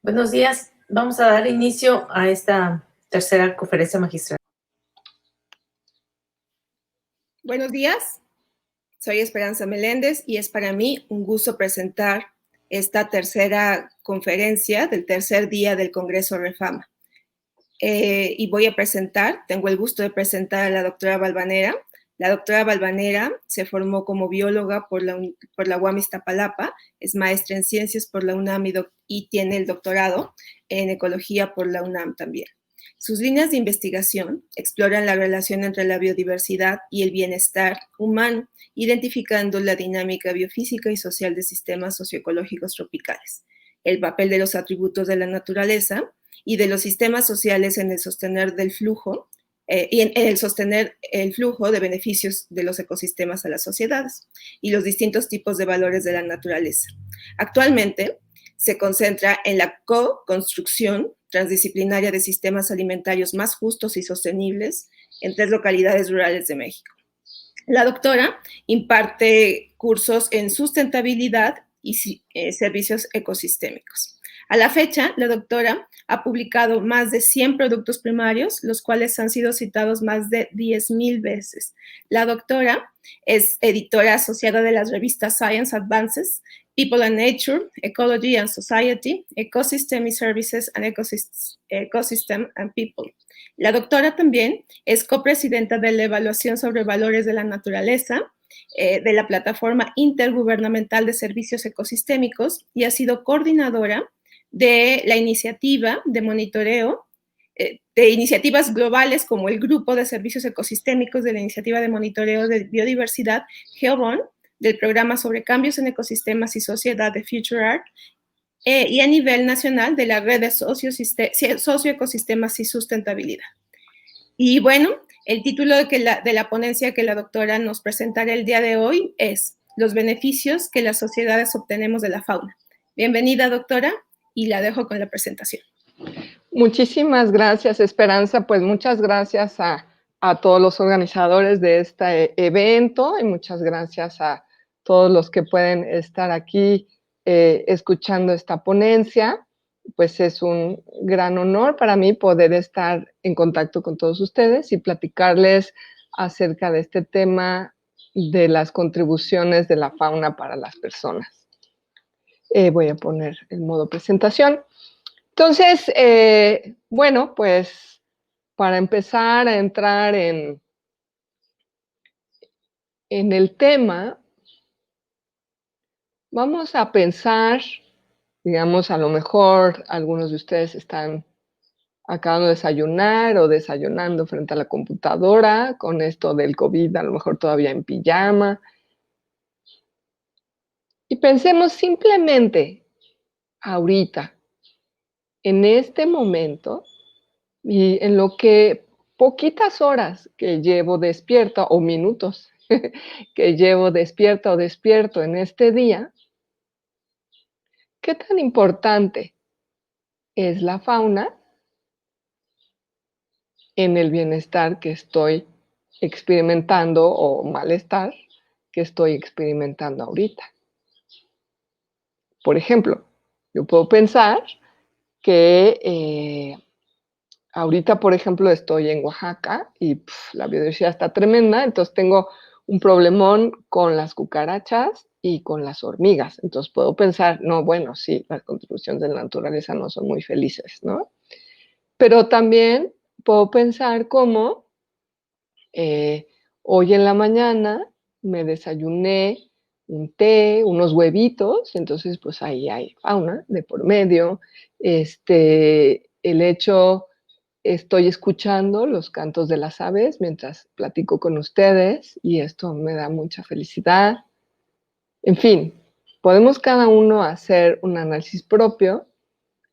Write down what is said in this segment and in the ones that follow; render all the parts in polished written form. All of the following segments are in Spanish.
Buenos días. Vamos a dar inicio a esta tercera conferencia magistral. Buenos días, soy Esperanza Meléndez y es para mí un gusto presentar esta tercera conferencia del tercer día del Congreso Refama. Y tengo el gusto de presentar a la doctora Valvanera. La doctora Valvanera se formó como bióloga por la UAM Iztapalapa, es maestra en ciencias por la UNAM y tiene el doctorado en ecología por la UNAM también. Sus líneas de investigación exploran la relación entre la biodiversidad y el bienestar humano, identificando la dinámica biofísica y social de sistemas socioecológicos tropicales, el papel de los atributos de la naturaleza y de los sistemas sociales en el sostener del flujo y en el sostener el flujo de beneficios de los ecosistemas a las sociedades y los distintos tipos de valores de la naturaleza. Actualmente se concentra en la co-construcción transdisciplinaria de sistemas alimentarios más justos y sostenibles en 3 localidades rurales de México. La doctora imparte cursos en sustentabilidad y servicios ecosistémicos. A la fecha, la doctora ha publicado más de 100 productos primarios, los cuales han sido citados más de 10,000 veces. La doctora es editora asociada de las revistas Science Advances, People and Nature, Ecology and Society, Ecosystem Services and Ecosystem and People. La doctora también es copresidenta de la evaluación sobre valores de la naturaleza de la Plataforma Intergubernamental de Servicios Ecosistémicos y ha sido coordinadora de la iniciativa de monitoreo de iniciativas globales como el Grupo de Servicios Ecosistémicos de la Iniciativa de Monitoreo de Biodiversidad, GEOBON, del Programa sobre Cambios en Ecosistemas y Sociedad de FutureArt, y a nivel nacional de la Red de Socioecosistemas y Sustentabilidad. Y bueno, el título de la ponencia que la doctora nos presentará el día de hoy es Los beneficios que las sociedades obtenemos de la fauna. Bienvenida, doctora, y la dejo con la presentación. Muchísimas gracias, Esperanza. Pues muchas gracias a todos los organizadores de este evento y muchas gracias a todos los que pueden estar aquí escuchando esta ponencia. Pues es un gran honor para mí poder estar en contacto con todos ustedes y platicarles acerca de este tema de las contribuciones de la fauna para las personas. Voy a poner el modo presentación. Entonces, bueno, pues para empezar a entrar en el tema, vamos a pensar, digamos, a lo mejor algunos de ustedes están acabando de desayunar o desayunando frente a la computadora con esto del COVID, a lo mejor todavía en pijama. Y pensemos simplemente ahorita, en este momento, y en lo que poquitas horas que llevo despierta o minutos que llevo despierta o despierto en este día, ¿qué tan importante es la fauna en el bienestar que estoy experimentando o malestar que estoy experimentando ahorita? Por ejemplo, yo puedo pensar que ahorita, por ejemplo, estoy en Oaxaca y la biodiversidad está tremenda, entonces tengo un problemón con las cucarachas y con las hormigas. Entonces puedo pensar, no, bueno, sí, las contribuciones de la naturaleza no son muy felices, ¿no? Pero también puedo pensar cómo hoy en la mañana me desayuné un té, unos huevitos, entonces pues ahí hay fauna de por medio. El hecho, estoy escuchando los cantos de las aves mientras platico con ustedes y esto me da mucha felicidad. En fin, podemos cada uno hacer un análisis propio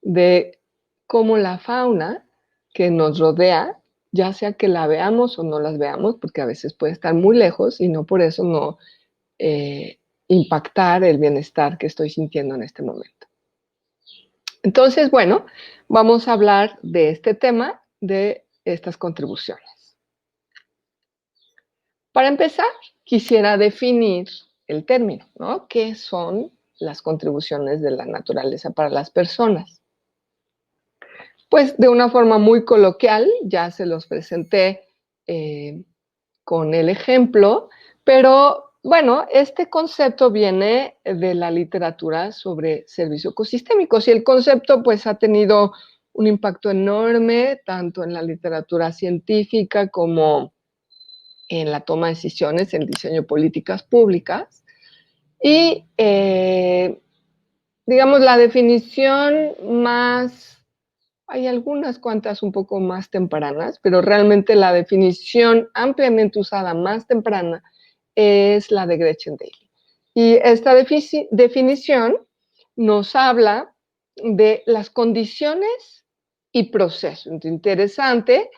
de cómo la fauna que nos rodea, ya sea que la veamos o no las veamos, porque a veces puede estar muy lejos y no por eso no impactar el bienestar que estoy sintiendo en este momento. Entonces, bueno, vamos a hablar de este tema, de estas contribuciones. Para empezar, quisiera definir el término, ¿no? ¿Qué son las contribuciones de la naturaleza para las personas? pues de una forma muy coloquial, ya se los presenté con el ejemplo, pero bueno, este concepto viene de la literatura sobre servicios ecosistémicos y el concepto pues ha tenido un impacto enorme tanto en la literatura científica como en la toma de decisiones, en el diseño de políticas públicas. Y digamos, la definición más, hay algunas cuantas un poco más tempranas, pero realmente la definición ampliamente usada más temprana es la de Gretchen Daily. Y esta definición nos habla de las condiciones y procesos. Interesante,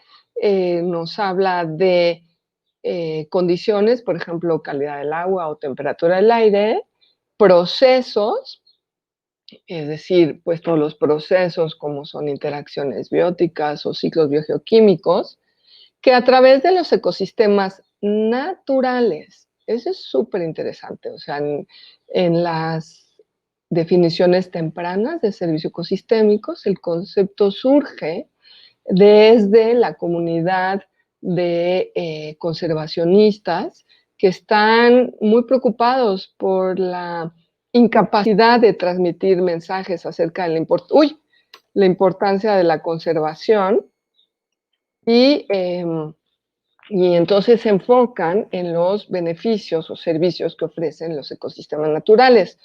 nos habla de condiciones, por ejemplo, calidad del agua o temperatura del aire, procesos, es decir, pues todos los procesos como son interacciones bióticas o ciclos biogeoquímicos, que a través de los ecosistemas naturales, eso es súper interesante, o sea, en las definiciones tempranas de servicios ecosistémicos, el concepto surge desde la comunidad de conservacionistas que están muy preocupados por la incapacidad de transmitir mensajes acerca de la importancia de la conservación y, y entonces se enfocan en los beneficios o servicios que ofrecen los ecosistemas naturales.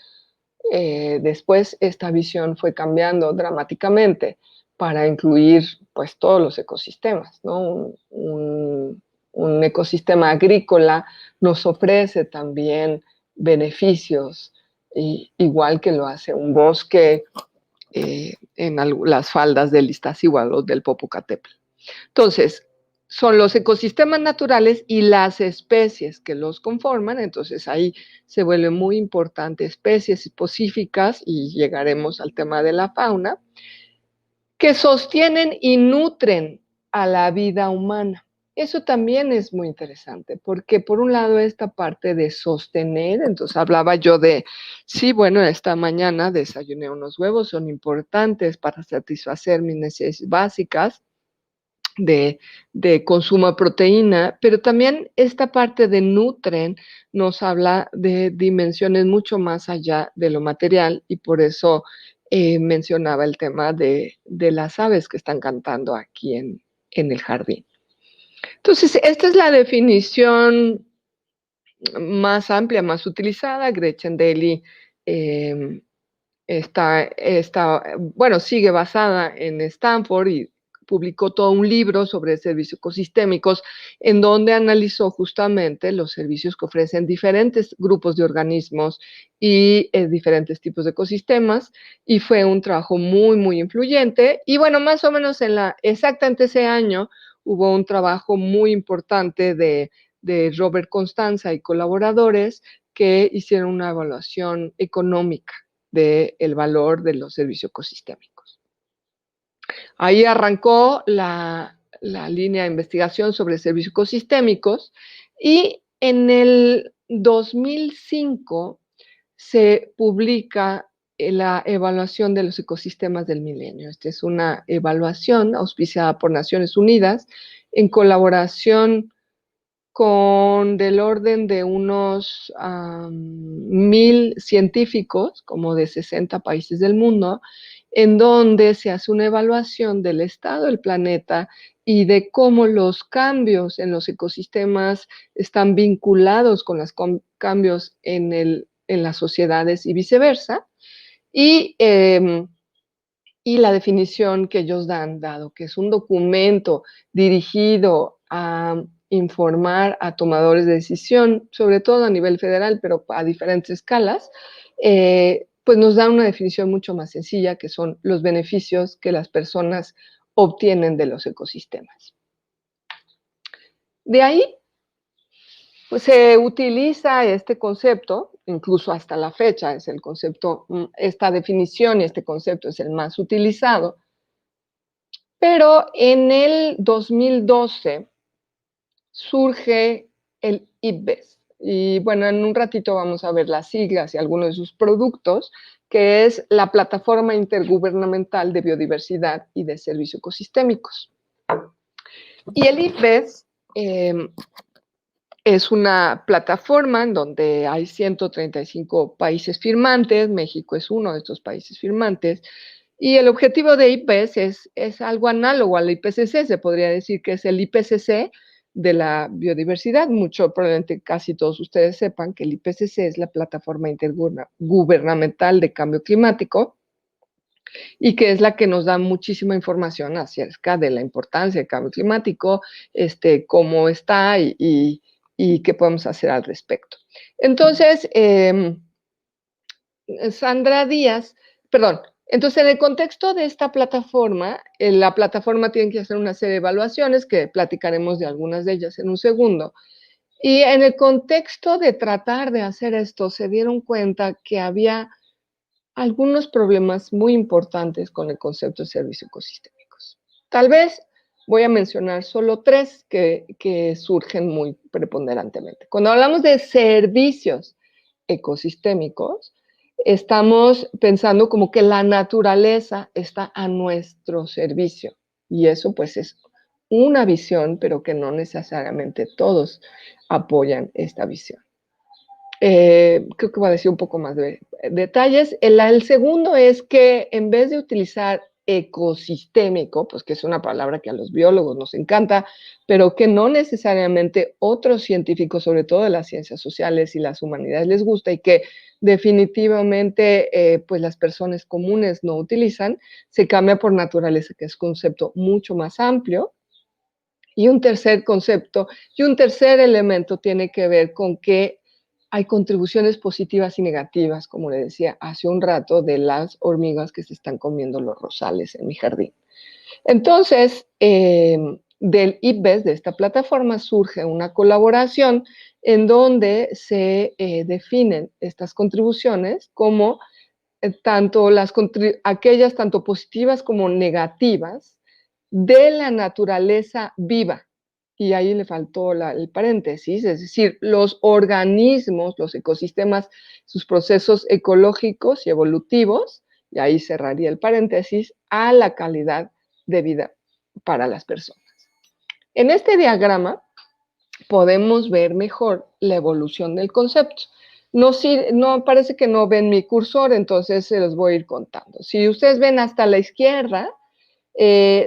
Después esta visión fue cambiando dramáticamente para incluir pues todos los ecosistemas, ¿no? Un ecosistema agrícola nos ofrece también beneficios, igual que lo hace un bosque en las faldas del Iztaccíhuatl o del Popocatépetl. Entonces, son los ecosistemas naturales y las especies que los conforman, entonces ahí se vuelve muy importante especies específicas, y llegaremos al tema de la fauna, que sostienen y nutren a la vida humana. Eso también es muy interesante, porque por un lado esta parte de sostener, entonces hablaba yo de, sí, bueno, esta mañana desayuné unos huevos, son importantes para satisfacer mis necesidades básicas, de consumo de proteína, pero también esta parte de nutren nos habla de dimensiones mucho más allá de lo material, y por eso mencionaba el tema de las aves que están cantando aquí en el jardín. Entonces, esta es la definición más amplia, más utilizada. Gretchen Daily bueno, sigue basada en Stanford y publicó todo un libro sobre servicios ecosistémicos en donde analizó justamente los servicios que ofrecen diferentes grupos de organismos y diferentes tipos de ecosistemas, y fue un trabajo muy, muy influyente. Y bueno, más o menos exactamente ese año hubo un trabajo muy importante de Robert Constanza y colaboradores que hicieron una evaluación económica del valor de los servicios ecosistémicos. Ahí arrancó la línea de investigación sobre servicios ecosistémicos, y en el 2005 se publica la evaluación de los ecosistemas del milenio. Esta es una evaluación auspiciada por Naciones Unidas en colaboración con del orden de unos 1,000 científicos, como de 60 países del mundo, en donde se hace una evaluación del estado del planeta y de cómo los cambios en los ecosistemas están vinculados con los cambios en las sociedades y viceversa. Y la definición que ellos dan, dado que es un documento dirigido a informar a tomadores de decisión, sobre todo a nivel federal, pero a diferentes escalas, pues nos da una definición mucho más sencilla, que son los beneficios que las personas obtienen de los ecosistemas. De ahí, pues se utiliza este concepto, incluso hasta la fecha es el concepto, esta definición y este concepto es el más utilizado, pero en el 2012 surge el IPBES, y bueno, en un ratito vamos a ver las siglas y algunos de sus productos, que es la Plataforma Intergubernamental de Biodiversidad y de Servicios Ecosistémicos. Y el IPBES es una plataforma en donde hay 135 países firmantes, México es uno de estos países firmantes, y el objetivo de IPBES es algo análogo al IPCC, se podría decir que es el IPCC de la biodiversidad. Mucho, probablemente casi todos ustedes sepan que el IPCC es la Plataforma Intergubernamental de Cambio Climático, y que es la que nos da muchísima información acerca de la importancia del cambio climático, cómo está y qué podemos hacer al respecto. Entonces, Sandra Díaz, perdón, entonces en el contexto de esta plataforma, la plataforma tiene que hacer una serie de evaluaciones, que platicaremos de algunas de ellas en un segundo, y en el contexto de tratar de hacer esto, se dieron cuenta que había algunos problemas muy importantes con el concepto de servicios ecosistémicos. Tal vez voy a mencionar solo 3 que surgen muy preponderantemente. Cuando hablamos de servicios ecosistémicos, estamos pensando como que la naturaleza está a nuestro servicio. Y eso pues es una visión, pero que no necesariamente todos apoyan esta visión. Creo que voy a decir un poco más de detalles. El segundo es que en vez de utilizar ecosistémico, pues que es una palabra que a los biólogos nos encanta, pero que no necesariamente otros científicos, sobre todo de las ciencias sociales y las humanidades, les gusta y que definitivamente pues las personas comunes no utilizan, se cambia por naturaleza, que es un concepto mucho más amplio. Y un tercer concepto y un tercer elemento tiene que ver con que hay contribuciones positivas y negativas, como le decía hace un rato, de las hormigas que se están comiendo los rosales en mi jardín. Entonces, del IPBES, de esta plataforma, surge una colaboración en donde se definen estas contribuciones como aquellas tanto positivas como negativas de la naturaleza viva. Y ahí le faltó el paréntesis, es decir, los organismos, los ecosistemas, sus procesos ecológicos y evolutivos, y ahí cerraría el paréntesis, a la calidad de vida para las personas. En este diagrama podemos ver mejor la evolución del concepto. No, parece que no ven mi cursor, entonces se los voy a ir contando. Si ustedes ven hasta la izquierda,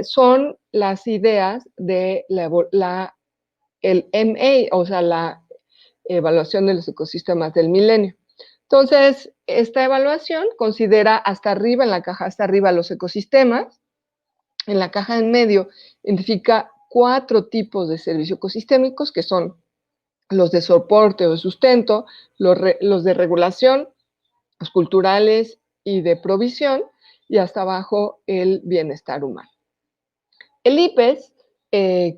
son las ideas de el MA, o sea, la evaluación de los ecosistemas del milenio. Entonces, esta evaluación considera hasta arriba, en la caja hasta arriba, los ecosistemas. En la caja en medio identifica 4 tipos de servicios ecosistémicos, que son los de soporte o de sustento, los de regulación, los culturales y de provisión, y hasta abajo el bienestar humano. El IPBES,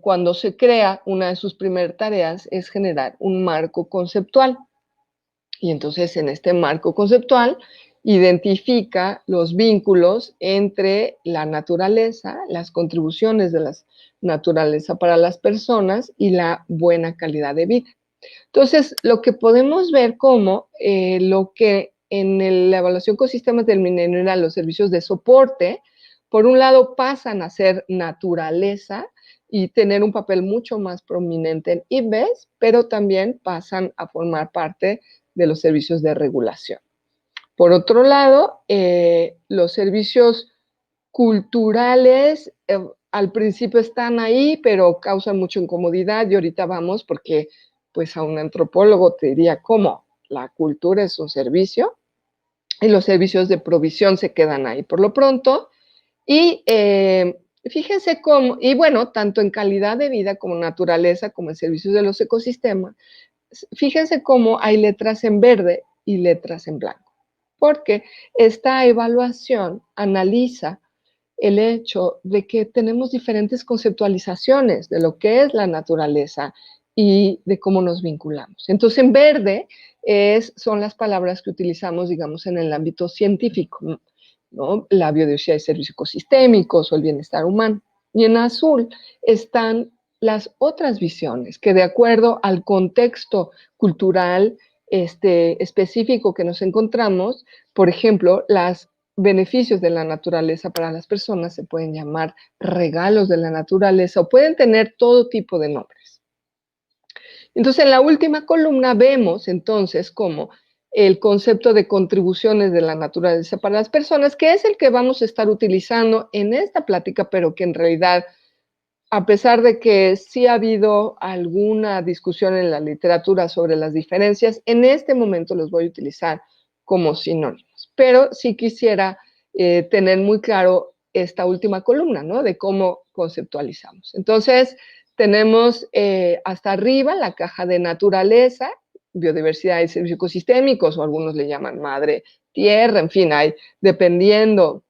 cuando se crea, una de sus primeras tareas es generar un marco conceptual. Y entonces en este marco conceptual identifica los vínculos entre la naturaleza, las contribuciones de la naturaleza para las personas y la buena calidad de vida. Entonces, lo que podemos ver como lo que en la evaluación con sistemas del milenio eran los servicios de soporte, por un lado pasan a ser naturaleza y tener un papel mucho más prominente en IPBES, pero también pasan a formar parte de los servicios de regulación. Por otro lado, los servicios culturales al principio están ahí, pero causan mucha incomodidad y ahorita vamos porque pues a un antropólogo te diría cómo la cultura es un servicio y los servicios de provisión se quedan ahí por lo pronto. Y fíjense cómo, y bueno, tanto en calidad de vida como naturaleza, como en servicios de los ecosistemas, fíjense cómo hay letras en verde y letras en blanco, porque esta evaluación analiza el hecho de que tenemos diferentes conceptualizaciones de lo que es la naturaleza y de cómo nos vinculamos. Entonces, en verde son las palabras que utilizamos, digamos, en el ámbito científico, ¿no? La biodiversidad y servicios ecosistémicos o el bienestar humano. Y en azul están las otras visiones que de acuerdo al contexto cultural específico que nos encontramos, por ejemplo, los beneficios de la naturaleza para las personas se pueden llamar regalos de la naturaleza o pueden tener todo tipo de nombres. Entonces, en la última columna vemos entonces cómo el concepto de contribuciones de la naturaleza para las personas, que es el que vamos a estar utilizando en esta plática, pero que en realidad, a pesar de que sí ha habido alguna discusión en la literatura sobre las diferencias, en este momento los voy a utilizar como sinónimos. Pero sí quisiera tener muy claro esta última columna, ¿no? De cómo conceptualizamos. Entonces, tenemos hasta arriba la caja de naturaleza, biodiversidad y servicios ecosistémicos, o algunos le llaman madre tierra, en fin, hay, dependiendo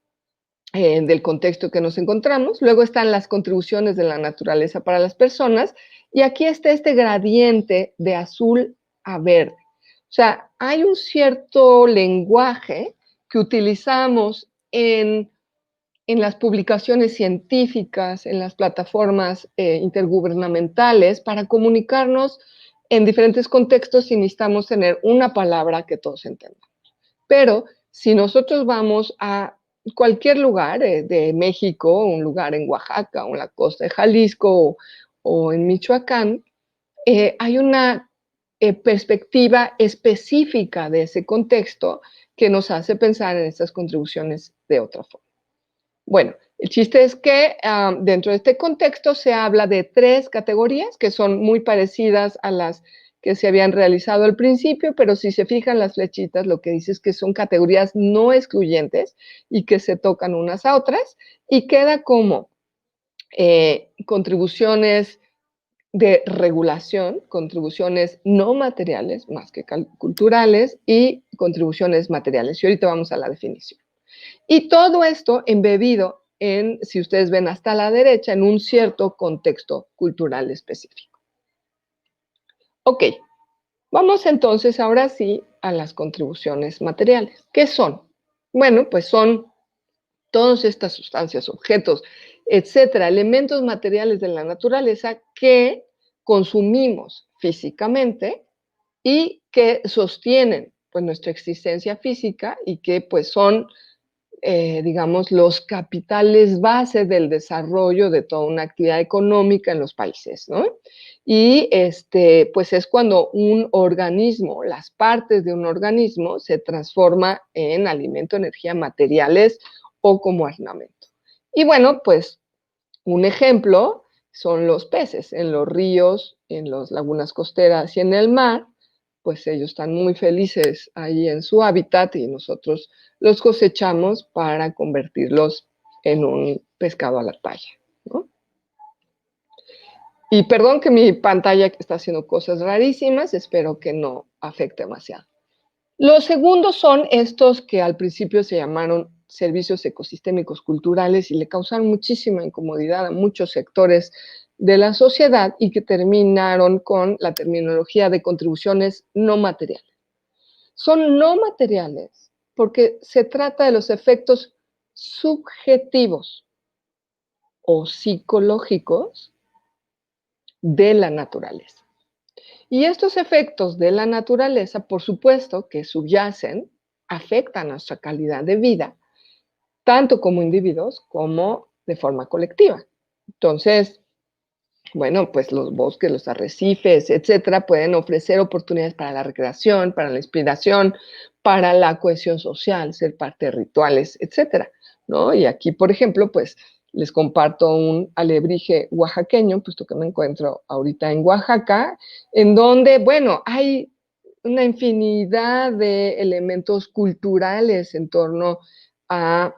del contexto que nos encontramos. Luego están las contribuciones de la naturaleza para las personas, y aquí está este gradiente de azul a verde. O sea, hay un cierto lenguaje que utilizamos en las publicaciones científicas, en las plataformas intergubernamentales, para comunicarnos en diferentes contextos y necesitamos tener una palabra que todos entendamos. Pero si nosotros vamos a cualquier lugar de México, un lugar en Oaxaca, o en la costa de Jalisco, o en Michoacán, hay una perspectiva específica de ese contexto que nos hace pensar en estas contribuciones de otra forma. Bueno, el chiste es que dentro de este contexto se habla de 3 categorías que son muy parecidas a las que se habían realizado al principio, pero si se fijan las flechitas, lo que dice es que son categorías no excluyentes y que se tocan unas a otras, y queda como contribuciones de regulación, contribuciones no materiales, más que culturales, y contribuciones materiales. Y ahorita vamos a la definición. Y todo esto embebido en, si ustedes ven hasta la derecha, en un cierto contexto cultural específico. Ok, vamos entonces ahora sí a las contribuciones materiales. ¿Qué son? Bueno, pues son todas estas sustancias, objetos, etcétera, elementos materiales de la naturaleza que consumimos físicamente y que sostienen pues nuestra existencia física y que pues son digamos, los capitales base del desarrollo de toda una actividad económica en los países, ¿no? Y pues es cuando un organismo, las partes de un organismo se transforma en alimento, energía, materiales o como armamento. Y bueno, pues un ejemplo son los peces en los ríos, en las lagunas costeras y en el mar, pues ellos están muy felices ahí en su hábitat y nosotros los cosechamos para convertirlos en un pescado a la talla, ¿no? Y perdón que mi pantalla está haciendo cosas rarísimas, espero que no afecte demasiado. Los segundos son estos que al principio se llamaron servicios ecosistémicos culturales y le causaron muchísima incomodidad a muchos sectores de la sociedad y que terminaron con la terminología de contribuciones no materiales. Son no materiales porque se trata de los efectos subjetivos o psicológicos de la naturaleza. Y estos efectos de la naturaleza, por supuesto, que subyacen, afectan nuestra calidad de vida, tanto como individuos como de forma colectiva. Entonces, bueno, pues los bosques, los arrecifes, etcétera, pueden ofrecer oportunidades para la recreación, para la inspiración, para la cohesión social, ser parte de rituales, etcétera, ¿no? Y aquí, por ejemplo, pues les comparto un alebrije oaxaqueño, puesto que me encuentro ahorita en Oaxaca, en donde, bueno, hay una infinidad de elementos culturales en torno a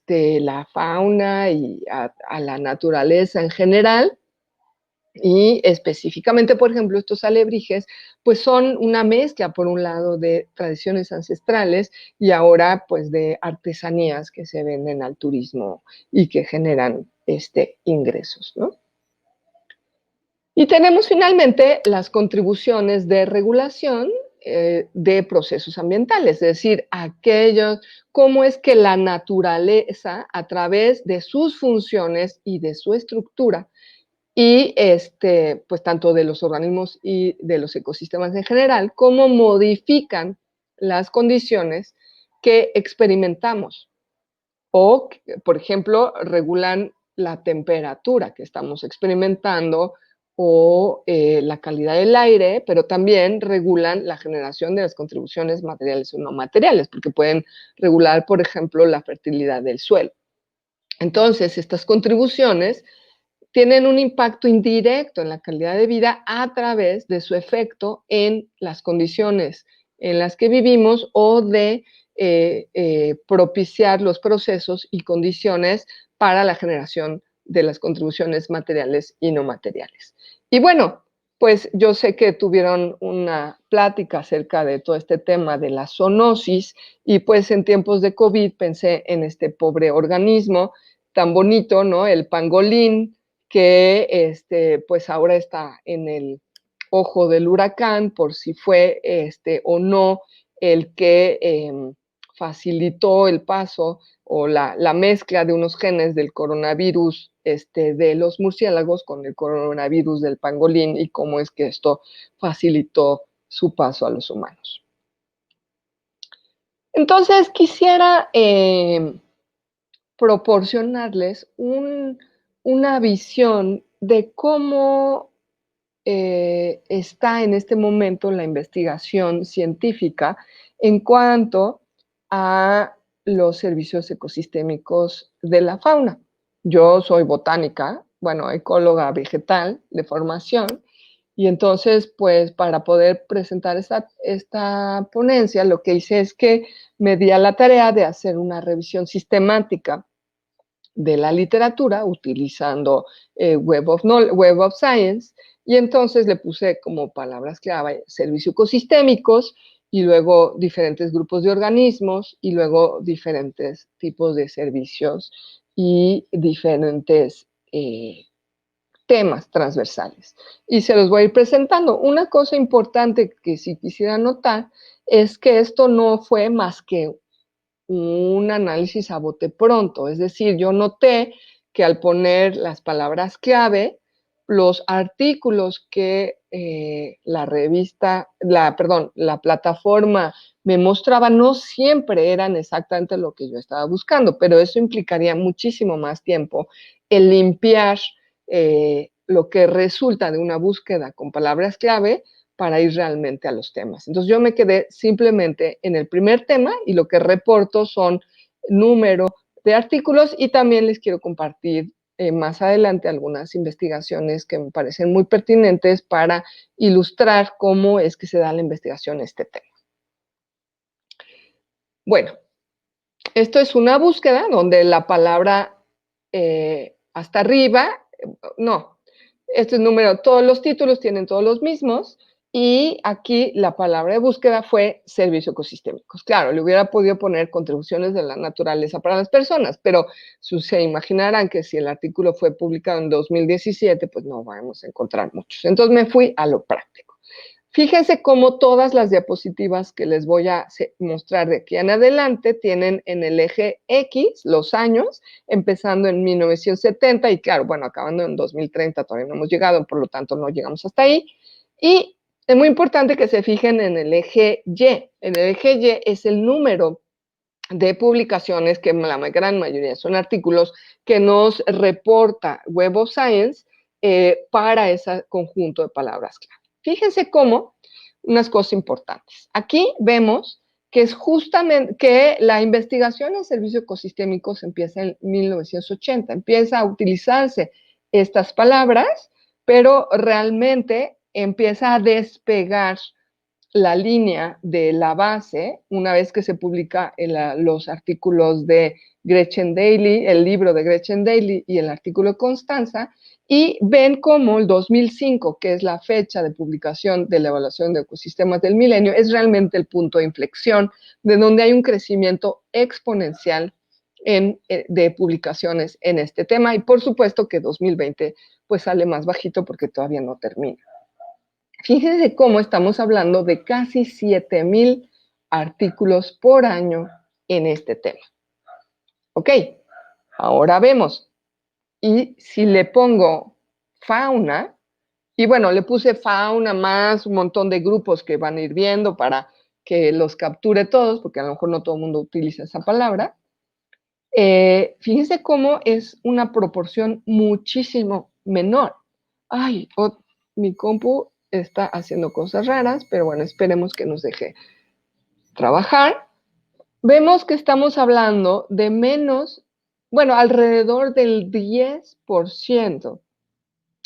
la fauna y a la naturaleza en general. Y específicamente, por ejemplo, estos alebrijes, pues son una mezcla, por un lado, de tradiciones ancestrales y ahora, pues, de artesanías que se venden al turismo y que generan ingresos, ¿no? Y tenemos finalmente las contribuciones de regulación de procesos ambientales, es decir, aquellos, cómo es que la naturaleza, a través de sus funciones y de su estructura, y pues tanto de los organismos y de los ecosistemas en general, cómo modifican las condiciones que experimentamos o, por ejemplo, regulan la temperatura que estamos experimentando o la calidad del aire, pero también regulan la generación de las contribuciones materiales o no materiales, porque pueden regular, por ejemplo, la fertilidad del suelo. Entonces, estas contribuciones tienen un impacto indirecto en la calidad de vida a través de su efecto en las condiciones en las que vivimos o de propiciar los procesos y condiciones para la generación de las contribuciones materiales y no materiales. Y bueno, pues yo sé que tuvieron una plática acerca de todo este tema de la zoonosis y pues en tiempos de COVID pensé en este pobre organismo tan bonito, ¿no? El pangolín, que pues ahora está en el ojo del huracán por si fue o no el que facilitó el paso o la mezcla de unos genes del coronavirus de los murciélagos con el coronavirus del pangolín y cómo es que esto facilitó su paso a los humanos. Entonces quisiera proporcionarles una visión de cómo está en este momento la investigación científica en cuanto a los servicios ecosistémicos de la fauna. Yo soy botánica, bueno, ecóloga vegetal de formación, y entonces, pues, para poder presentar esta ponencia, lo que hice es que me di a la tarea de hacer una revisión sistemática de la literatura utilizando Web of Science, y entonces le puse como palabras clave servicios ecosistémicos y luego diferentes grupos de organismos y luego diferentes tipos de servicios y diferentes temas transversales. Y se los voy a ir presentando. Una cosa importante que sí quisiera notar es que esto no fue más que un análisis a bote pronto, es decir, yo noté que al poner las palabras clave, los artículos que la plataforma me mostraba no siempre eran exactamente lo que yo estaba buscando, pero eso implicaría muchísimo más tiempo el limpiar lo que resulta de una búsqueda con palabras clave para ir realmente a los temas. Entonces yo me quedé simplemente en el primer tema y lo que reporto son número de artículos y también les quiero compartir más adelante algunas investigaciones que me parecen muy pertinentes para ilustrar cómo es que se da la investigación en este tema. Bueno, esto es una búsqueda donde la palabra hasta arriba, no, este es número, todos los títulos tienen todos los mismos, y aquí la palabra de búsqueda fue servicios ecosistémicos. Claro, le hubiera podido poner contribuciones de la naturaleza para las personas, pero se imaginarán que si el artículo fue publicado en 2017, pues no vamos a encontrar muchos. Entonces me fui a lo práctico. Fíjense cómo todas las diapositivas que les voy a mostrar de aquí en adelante tienen en el eje X los años, empezando en 1970 y claro, bueno, acabando en 2030, todavía no hemos llegado, por lo tanto no llegamos hasta ahí. Y es muy importante que se fijen en el eje Y. En el eje Y es el número de publicaciones, que la gran mayoría son artículos que nos reporta Web of Science para ese conjunto de palabras clave. Fíjense cómo unas cosas importantes. Aquí vemos que es justamente que la investigación en servicios ecosistémicos empieza en 1980, empieza a utilizarse estas palabras, pero realmente empieza a despegar la línea de la base una vez que se publica los artículos de Gretchen Daily, el libro de Gretchen Daily y el artículo de Constanza, y ven cómo el 2005, que es la fecha de publicación de la evaluación de ecosistemas del milenio, es realmente el punto de inflexión de donde hay un crecimiento exponencial de publicaciones en este tema, y por supuesto que 2020 pues sale más bajito porque todavía no termina. Fíjense cómo estamos hablando de casi 7,000 artículos por año en este tema. Ok, ahora vemos. Y si le pongo fauna, y bueno, le puse fauna más un montón de grupos que van a ir viendo para que los capture todos, porque a lo mejor no todo el mundo utiliza esa palabra. Fíjense cómo es una proporción muchísimo menor. Ay, mi compu está haciendo cosas raras, pero bueno, esperemos que nos deje trabajar. Vemos que estamos hablando de menos, bueno, alrededor del 10%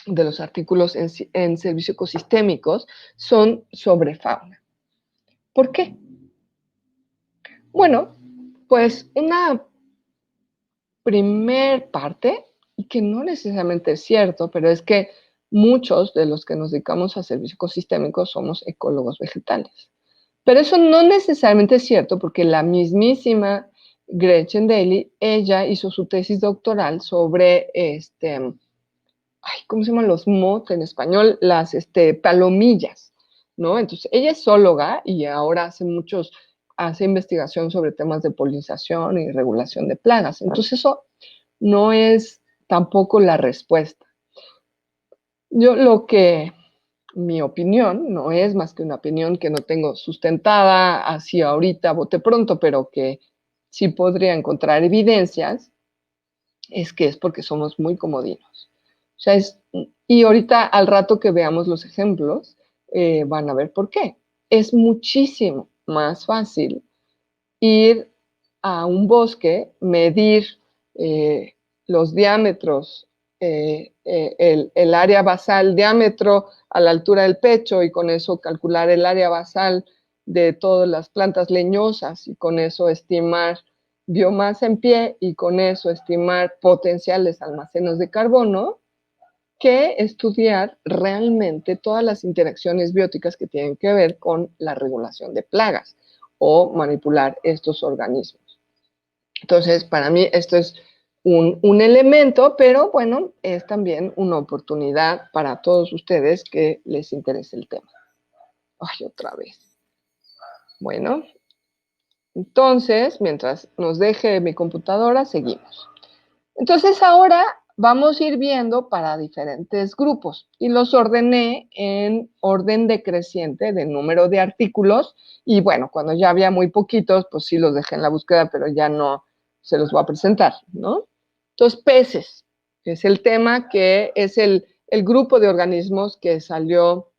de los artículos en servicios ecosistémicos son sobre fauna. ¿Por qué? Bueno, pues una primer parte, y que no necesariamente es cierto, pero es que muchos de los que nos dedicamos a servicios ecosistémicos somos ecólogos vegetales. Pero eso no necesariamente es cierto porque la mismísima Gretchen Daily, ella hizo su tesis doctoral sobre, ¿cómo se llaman los moths en español? Las palomillas, ¿no? Entonces, ella es zoóloga y ahora hace investigación sobre temas de polinización y regulación de plagas. Entonces, eso no es tampoco la respuesta. Mi opinión no es más que una opinión que no tengo sustentada así ahorita, bote pronto, pero que sí podría encontrar evidencias, es que es porque somos muy comodinos. O sea, y ahorita al rato que veamos los ejemplos, van a ver por qué. Es muchísimo más fácil ir a un bosque, medir los diámetros, el área basal, diámetro a la altura del pecho, y con eso calcular el área basal de todas las plantas leñosas, y con eso estimar biomasa en pie, y con eso estimar potenciales almacenes de carbono, que estudiar realmente todas las interacciones bióticas que tienen que ver con la regulación de plagas o manipular estos organismos. Entonces, para mí esto es un elemento, pero bueno, es también una oportunidad para todos ustedes que les interese el tema. Ay, otra vez. Bueno, entonces, mientras nos deje mi computadora, seguimos. Entonces, ahora vamos a ir viendo para diferentes grupos y los ordené en orden decreciente de número de artículos, y bueno, cuando ya había muy poquitos, pues sí los dejé en la búsqueda, pero ya no se los voy a presentar, ¿no? Entonces, peces, que es el tema, que es el grupo de organismos que salió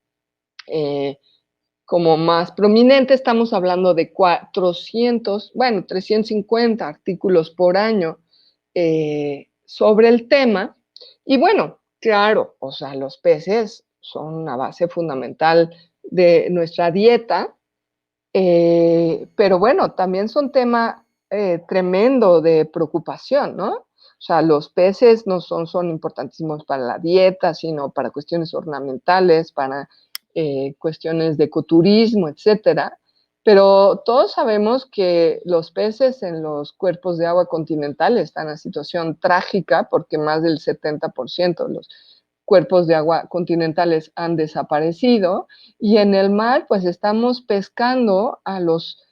como más prominente. Estamos hablando de 350 artículos por año sobre el tema. Y bueno, claro, o sea, los peces son una base fundamental de nuestra dieta, pero bueno, también son tema tremendo de preocupación, ¿no? O sea, los peces no son importantísimos para la dieta, sino para cuestiones ornamentales, para cuestiones de ecoturismo, etcétera. Pero todos sabemos que los peces en los cuerpos de agua continental están en situación trágica, porque más del 70% de los cuerpos de agua continentales han desaparecido, y en el mar pues estamos pescando a los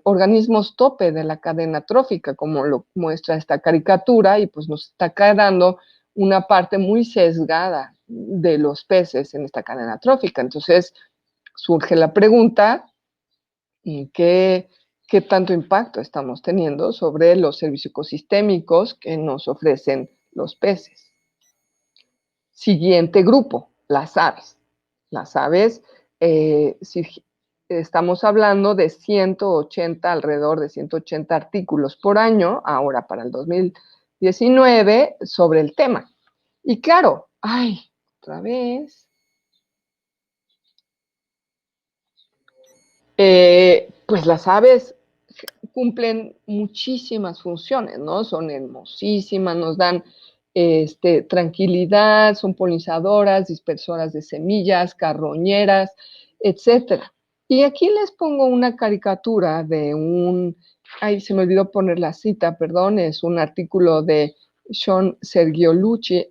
organismos tope de la cadena trófica, como lo muestra esta caricatura, y pues nos está quedando una parte muy sesgada de los peces en esta cadena trófica. Entonces surge la pregunta, ¿qué tanto impacto estamos teniendo sobre los servicios ecosistémicos que nos ofrecen los peces? Siguiente grupo, las aves. Las aves, si estamos hablando de 180, alrededor de 180 artículos por año, ahora para el 2019, sobre el tema. Y claro, otra vez. Pues las aves cumplen muchísimas funciones, ¿no? Son hermosísimas, nos dan tranquilidad, son polinizadoras, dispersoras de semillas, carroñeras, etcétera. Y aquí les pongo una caricatura de se me olvidó poner la cita, perdón, es un artículo de Sean Sergioluco,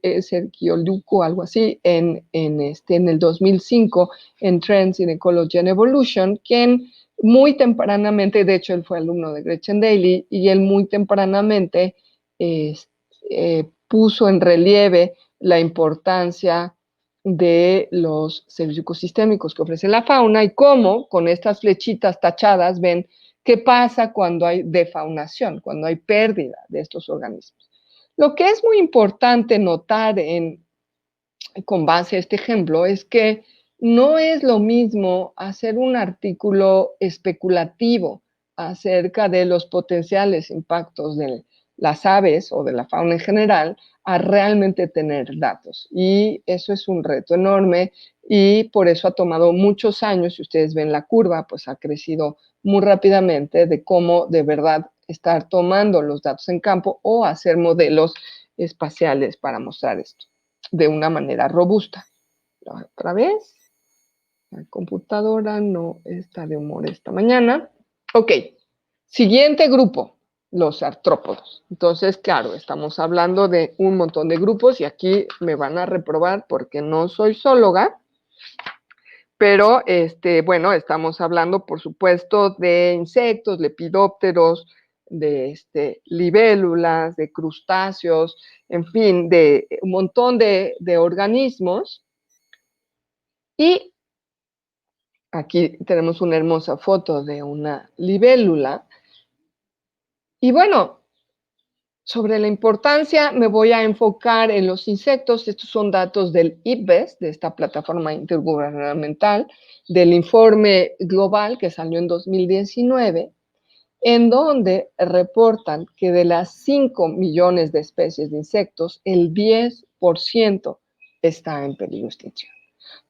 algo así, en el 2005, en Trends in Ecology and Evolution, quien muy tempranamente, de hecho él fue alumno de Gretchen Daily, y él muy tempranamente puso en relieve la importancia de los servicios ecosistémicos que ofrece la fauna y cómo con estas flechitas tachadas ven qué pasa cuando hay defaunación, cuando hay pérdida de estos organismos. Lo que es muy importante notar con base a este ejemplo es que no es lo mismo hacer un artículo especulativo acerca de los potenciales impactos de las aves o de la fauna en general a realmente tener datos. Y eso es un reto enorme y por eso ha tomado muchos años. Si ustedes ven la curva, pues ha crecido muy rápidamente de cómo de verdad estar tomando los datos en campo o hacer modelos espaciales para mostrar esto de una manera robusta. Otra vez, la computadora no está de humor esta mañana. Ok, siguiente grupo, los artrópodos. Entonces, claro, estamos hablando de un montón de grupos y aquí me van a reprobar porque no soy zoóloga, pero bueno, estamos hablando, por supuesto, de insectos, lepidópteros, de libélulas, de crustáceos, en fin, de un montón de organismos. Y aquí tenemos una hermosa foto de una libélula. Y bueno, sobre la importancia me voy a enfocar en los insectos. Estos son datos del IPBES, de esta plataforma intergubernamental, del informe global que salió en 2019, en donde reportan que de las 5 millones de especies de insectos, el 10% está en peligro de extinción.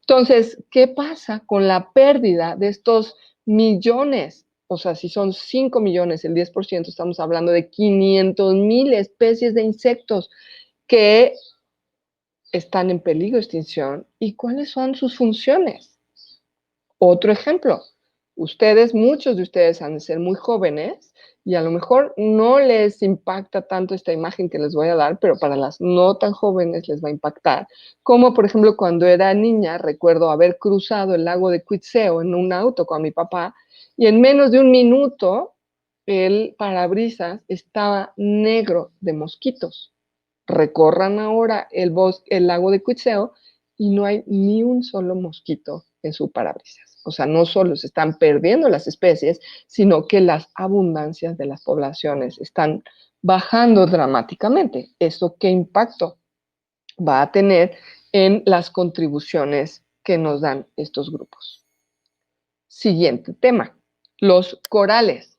Entonces, ¿qué pasa con la pérdida de estos millones? O sea, si son 5 millones, el 10%, estamos hablando de 500,000 especies de insectos que están en peligro de extinción. ¿Y cuáles son sus funciones? Otro ejemplo, muchos de ustedes han de ser muy jóvenes y a lo mejor no les impacta tanto esta imagen que les voy a dar, pero para las no tan jóvenes les va a impactar. Como por ejemplo cuando era niña, recuerdo haber cruzado el lago de Cuitzeo en un auto con mi papá y en menos de un minuto el parabrisas estaba negro de mosquitos. Recorran ahora el lago de Cuitzeo y no hay ni un solo mosquito en su parabrisas. O sea, no solo se están perdiendo las especies, sino que las abundancias de las poblaciones están bajando dramáticamente. ¿Eso qué impacto va a tener en las contribuciones que nos dan estos grupos? Siguiente tema, los corales.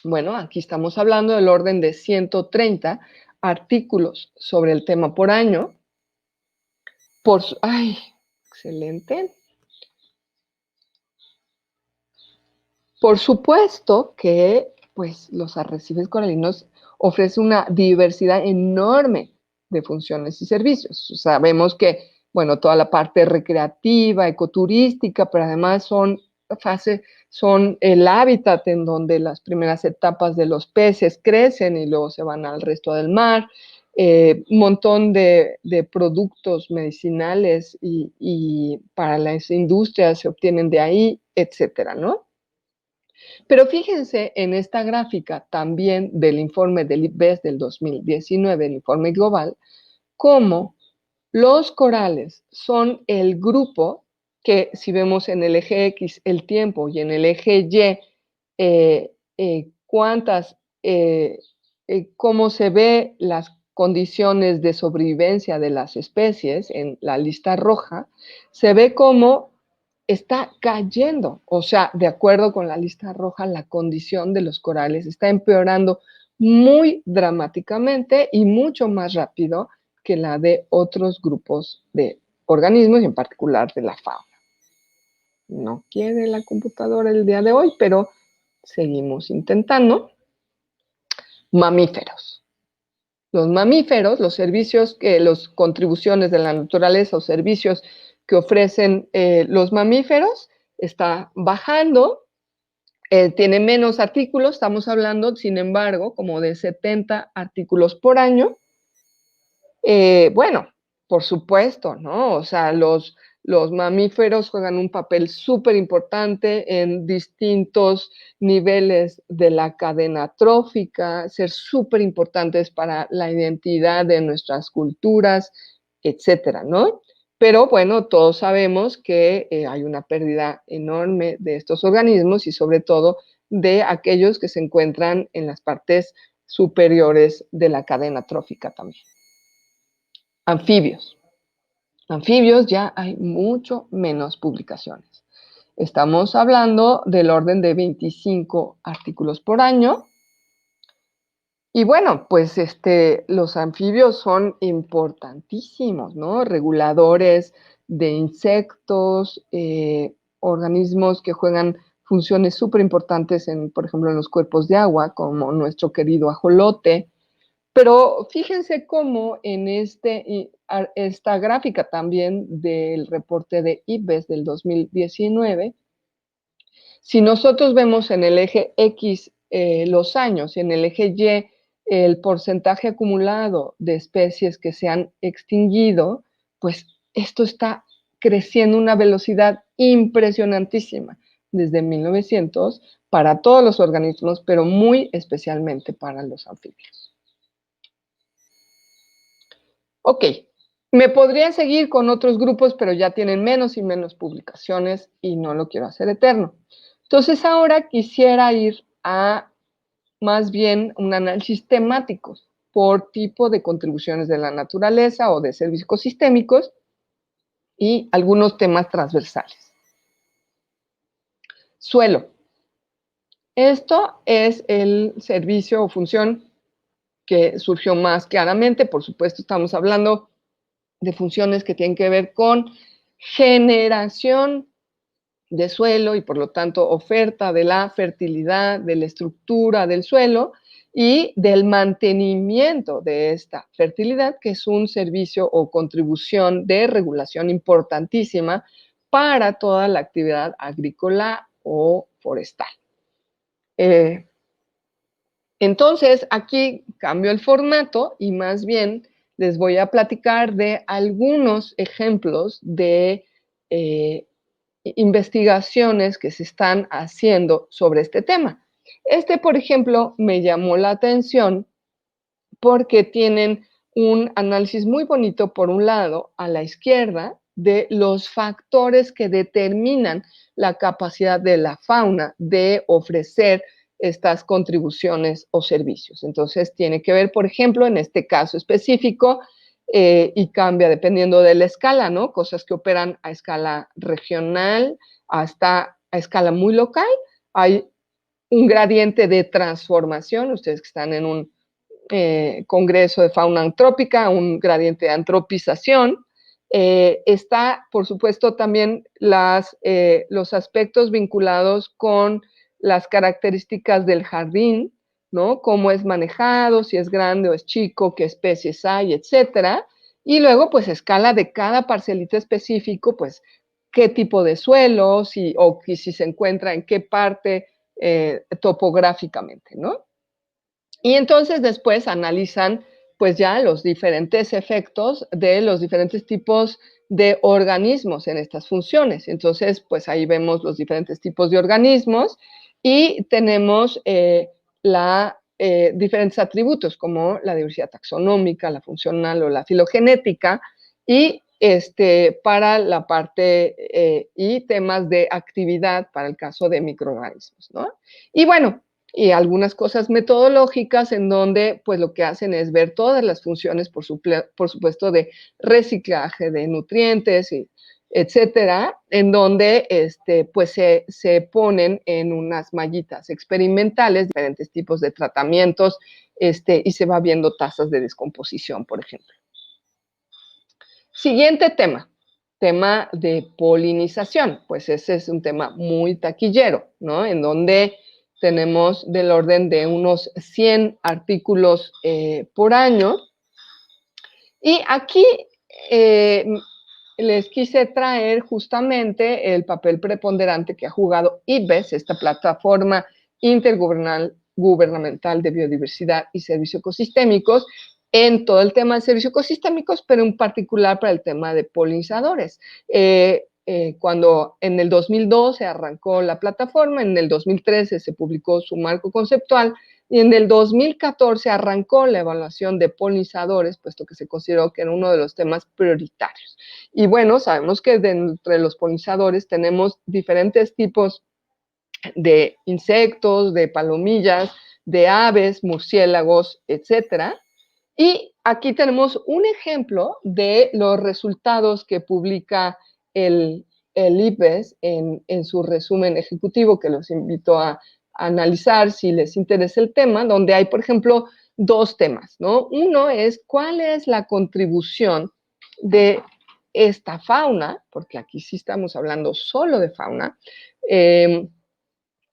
Bueno, aquí estamos hablando del orden de 130 artículos sobre el tema por año. ¡Ay! Excelente. Por supuesto que pues, los arrecifes coralinos ofrecen una diversidad enorme de funciones y servicios. Sabemos que, bueno, toda la parte recreativa, ecoturística, pero además son el hábitat en donde las primeras etapas de los peces crecen y luego se van al resto del mar. Un montón de productos medicinales y para las industrias se obtienen de ahí, etcétera, ¿no? Pero fíjense en esta gráfica también del informe del IPBES del 2019, el informe global, cómo los corales son el grupo que, si vemos en el eje X el tiempo y en el eje Y cómo se ve las condiciones de sobrevivencia de las especies en la lista roja, se ve cómo está cayendo. O sea, de acuerdo con la lista roja, la condición de los corales está empeorando muy dramáticamente y mucho más rápido que la de otros grupos de organismos, y en particular de la fauna. No quiere la computadora el día de hoy, pero seguimos intentando. Mamíferos. Los mamíferos, los servicios, las contribuciones de la naturaleza o servicios que ofrecen los mamíferos, está bajando, tiene menos artículos, estamos hablando, sin embargo, como de 70 artículos por año. Bueno, por supuesto, ¿no? O sea, los mamíferos juegan un papel súper importante en distintos niveles de la cadena trófica, ser súper importantes para la identidad de nuestras culturas etcétera, ¿no? Pero bueno, todos sabemos que hay una pérdida enorme de estos organismos y sobre todo de aquellos que se encuentran en las partes superiores de la cadena trófica también. Anfibios. Anfibios ya hay mucho menos publicaciones. Estamos hablando del orden de 25 artículos por año. Y bueno, pues los anfibios son importantísimos, ¿no? Reguladores de insectos, organismos que juegan funciones súper importantes, por ejemplo, en los cuerpos de agua, como nuestro querido ajolote. Pero fíjense cómo en esta gráfica también del reporte de IPBES del 2019, si nosotros vemos en el eje X los años y en el eje Y el porcentaje acumulado de especies que se han extinguido, pues esto está creciendo a una velocidad impresionantísima desde 1900 para todos los organismos, pero muy especialmente para los anfibios. Ok, me podría seguir con otros grupos, pero ya tienen menos y menos publicaciones y no lo quiero hacer eterno. Entonces ahora quisiera ir a más bien un análisis temático por tipo de contribuciones de la naturaleza o de servicios ecosistémicos y algunos temas transversales. Suelo. Esto es el servicio o función que surgió más claramente. Por supuesto, estamos hablando de funciones que tienen que ver con generación de suelo y por lo tanto oferta de la fertilidad, de la estructura del suelo y del mantenimiento de esta fertilidad, que es un servicio o contribución de regulación importantísima para toda la actividad agrícola o forestal. Entonces, aquí cambio el formato y más bien les voy a platicar de algunos ejemplos de investigaciones que se están haciendo sobre este tema. Por ejemplo, me llamó la atención porque tienen un análisis muy bonito, por un lado, a la izquierda, de los factores que determinan la capacidad de la fauna de ofrecer estas contribuciones o servicios. Entonces, tiene que ver, por ejemplo, en este caso específico, y cambia dependiendo de la escala, ¿no? Cosas que operan a escala regional hasta a escala muy local. Hay un gradiente de transformación, ustedes que están en un congreso de fauna antrópica, un gradiente de antropización. Está, por supuesto, también los aspectos vinculados con las características del jardín, ¿no? Cómo es manejado, si es grande o es chico, qué especies hay, etcétera. Y luego, pues, escala de cada parcelita específico, pues, qué tipo de suelo, o si se encuentra en qué parte topográficamente, ¿no? Y entonces después analizan pues ya los diferentes efectos de los diferentes tipos de organismos en estas funciones. Entonces, pues ahí vemos los diferentes tipos de organismos y tenemos diferentes atributos como la diversidad taxonómica, la funcional o la filogenética y para la parte y temas de actividad para el caso de microorganismos, ¿no? Y bueno, y algunas cosas metodológicas en donde pues lo que hacen es ver todas las funciones, por supuesto, de reciclaje de nutrientes, etcétera, en donde pues se ponen en unas mallitas experimentales diferentes tipos de tratamientos y se va viendo tasas de descomposición, por ejemplo. Siguiente tema de polinización, pues ese es un tema muy taquillero, ¿no? En donde tenemos del orden de unos 100 artículos por año. Y aquí les quise traer justamente el papel preponderante que ha jugado IPBES, esta plataforma intergubernamental de biodiversidad y servicios ecosistémicos, en todo el tema de servicios ecosistémicos, pero en particular para el tema de polinizadores. Cuando en el 2002 se arrancó la plataforma, en el 2013 se publicó su marco conceptual, y en el 2014 arrancó la evaluación de polinizadores, puesto que se consideró que era uno de los temas prioritarios. Y bueno, sabemos que entre los polinizadores tenemos diferentes tipos de insectos, de palomillas, de aves, murciélagos, etcétera. Y aquí tenemos un ejemplo de los resultados que publica el IPBES en su resumen ejecutivo, que los invito a analizar si les interesa el tema, donde hay, por ejemplo, dos temas, ¿no? Uno es cuál es la contribución de esta fauna, porque aquí sí estamos hablando solo de fauna,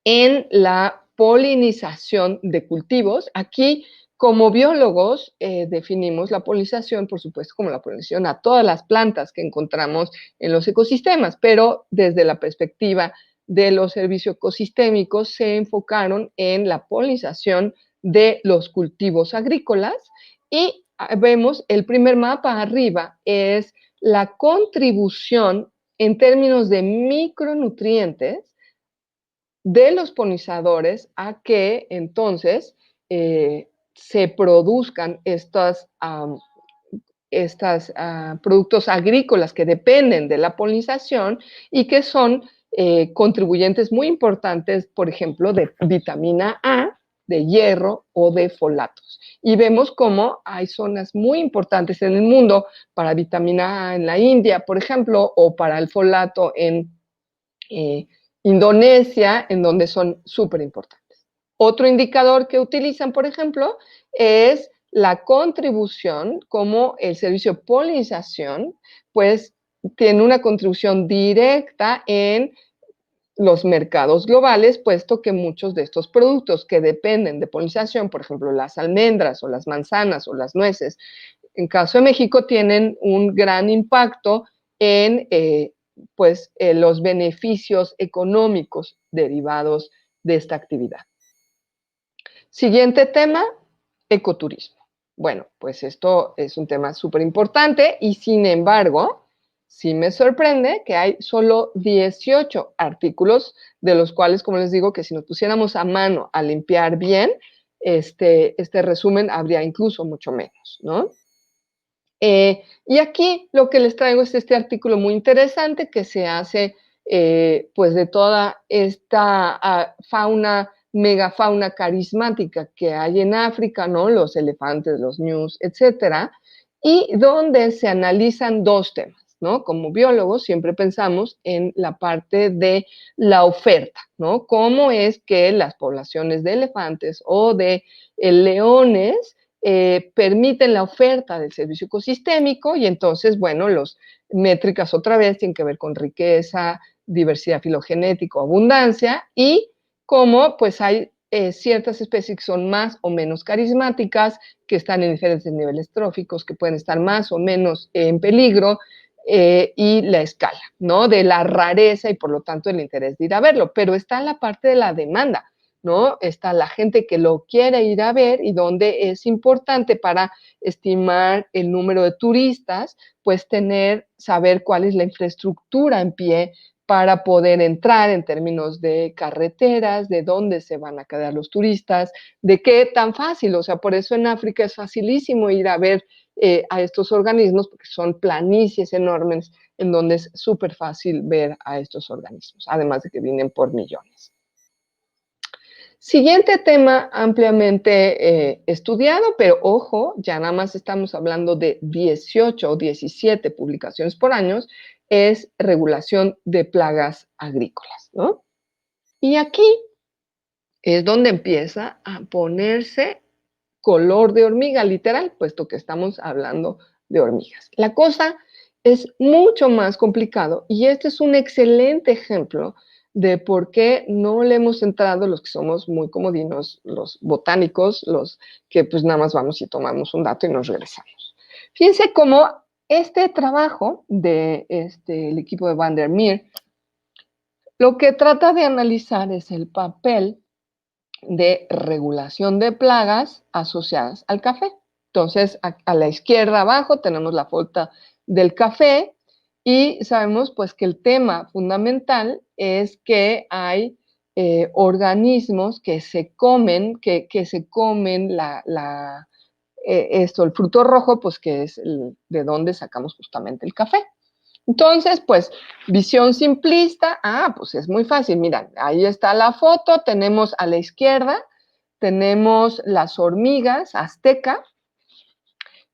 en la polinización de cultivos. Aquí, como biólogos, definimos la polinización, por supuesto, como la polinización a todas las plantas que encontramos en los ecosistemas, pero desde la perspectiva de los servicios ecosistémicos se enfocaron en la polinización de los cultivos agrícolas y vemos el primer mapa arriba es la contribución en términos de micronutrientes de los polinizadores a que entonces se produzcan estos productos agrícolas que dependen de la polinización y que son contribuyentes muy importantes, por ejemplo, de vitamina A, de hierro o de folatos. Y vemos cómo hay zonas muy importantes en el mundo para vitamina A en la India, por ejemplo, o para el folato en Indonesia, en donde son súper importantes. Otro indicador que utilizan, por ejemplo, es la contribución, como el servicio de polinización, pues tiene una contribución directa en los mercados globales, puesto que muchos de estos productos que dependen de polinización, por ejemplo, las almendras o las manzanas o las nueces, en caso de México, tienen un gran impacto en los beneficios económicos derivados de esta actividad. Siguiente tema, ecoturismo. Bueno, pues esto es un tema súper importante y sin embargo, sí me sorprende que hay solo 18 artículos, de los cuales, como les digo, que si nos pusiéramos a mano a limpiar bien, este resumen habría incluso mucho menos, ¿no? Y aquí lo que les traigo es este artículo muy interesante que se hace pues de toda esta fauna, megafauna carismática que hay en África, ¿no? Los elefantes, los ñus, etcétera, y donde se analizan dos temas, ¿no? Como biólogos siempre pensamos en la parte de la oferta, ¿no? Cómo es que las poblaciones de elefantes o de leones permiten la oferta del servicio ecosistémico y entonces, bueno, las métricas otra vez tienen que ver con riqueza, diversidad filogenética, abundancia y cómo pues hay ciertas especies que son más o menos carismáticas, que están en diferentes niveles tróficos, que pueden estar más o menos en peligro y la escala, ¿no? De la rareza y por lo tanto el interés de ir a verlo, pero está la parte de la demanda, ¿no? Está la gente que lo quiere ir a ver y donde es importante para estimar el número de turistas, pues saber cuál es la infraestructura en pie para poder entrar en términos de carreteras, de dónde se van a quedar los turistas, de qué tan fácil, o sea, por eso en África es facilísimo ir a ver a estos organismos, porque son planicies enormes en donde es súper fácil ver a estos organismos, además de que vienen por millones. Siguiente tema ampliamente estudiado, pero ojo, ya nada más estamos hablando de 18 o 17 publicaciones por año, es regulación de plagas agrícolas, ¿no? Y aquí es donde empieza a ponerse color de hormiga, literal, puesto que estamos hablando de hormigas. La cosa es mucho más complicado y este es un excelente ejemplo de por qué no le hemos entrado los que somos muy comodinos, los botánicos, los que pues nada más vamos y tomamos un dato y nos regresamos. Fíjense cómo este trabajo del equipo de Van der Meer lo que trata de analizar es el papel de regulación de plagas asociadas al café. Entonces, a la izquierda abajo tenemos la foto del café y sabemos pues que el tema fundamental es que hay organismos que se comen, el fruto rojo, pues que es de donde sacamos justamente el café. Entonces, pues, visión simplista, pues es muy fácil. Mira, ahí está la foto, tenemos a la izquierda, tenemos las hormigas azteca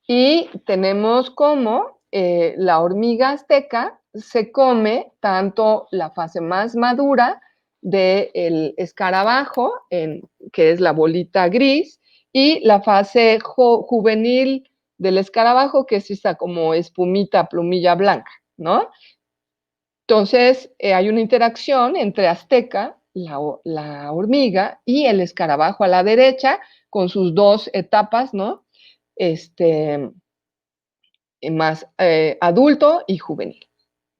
y tenemos cómo la hormiga azteca se come tanto la fase más madura del escarabajo, que es la bolita gris, y la fase juvenil del escarabajo, que es esta como espumita, plumilla blanca, ¿no? Entonces, hay una interacción entre azteca, la hormiga, y el escarabajo a la derecha, con sus dos etapas, ¿no? Más adulto y juvenil.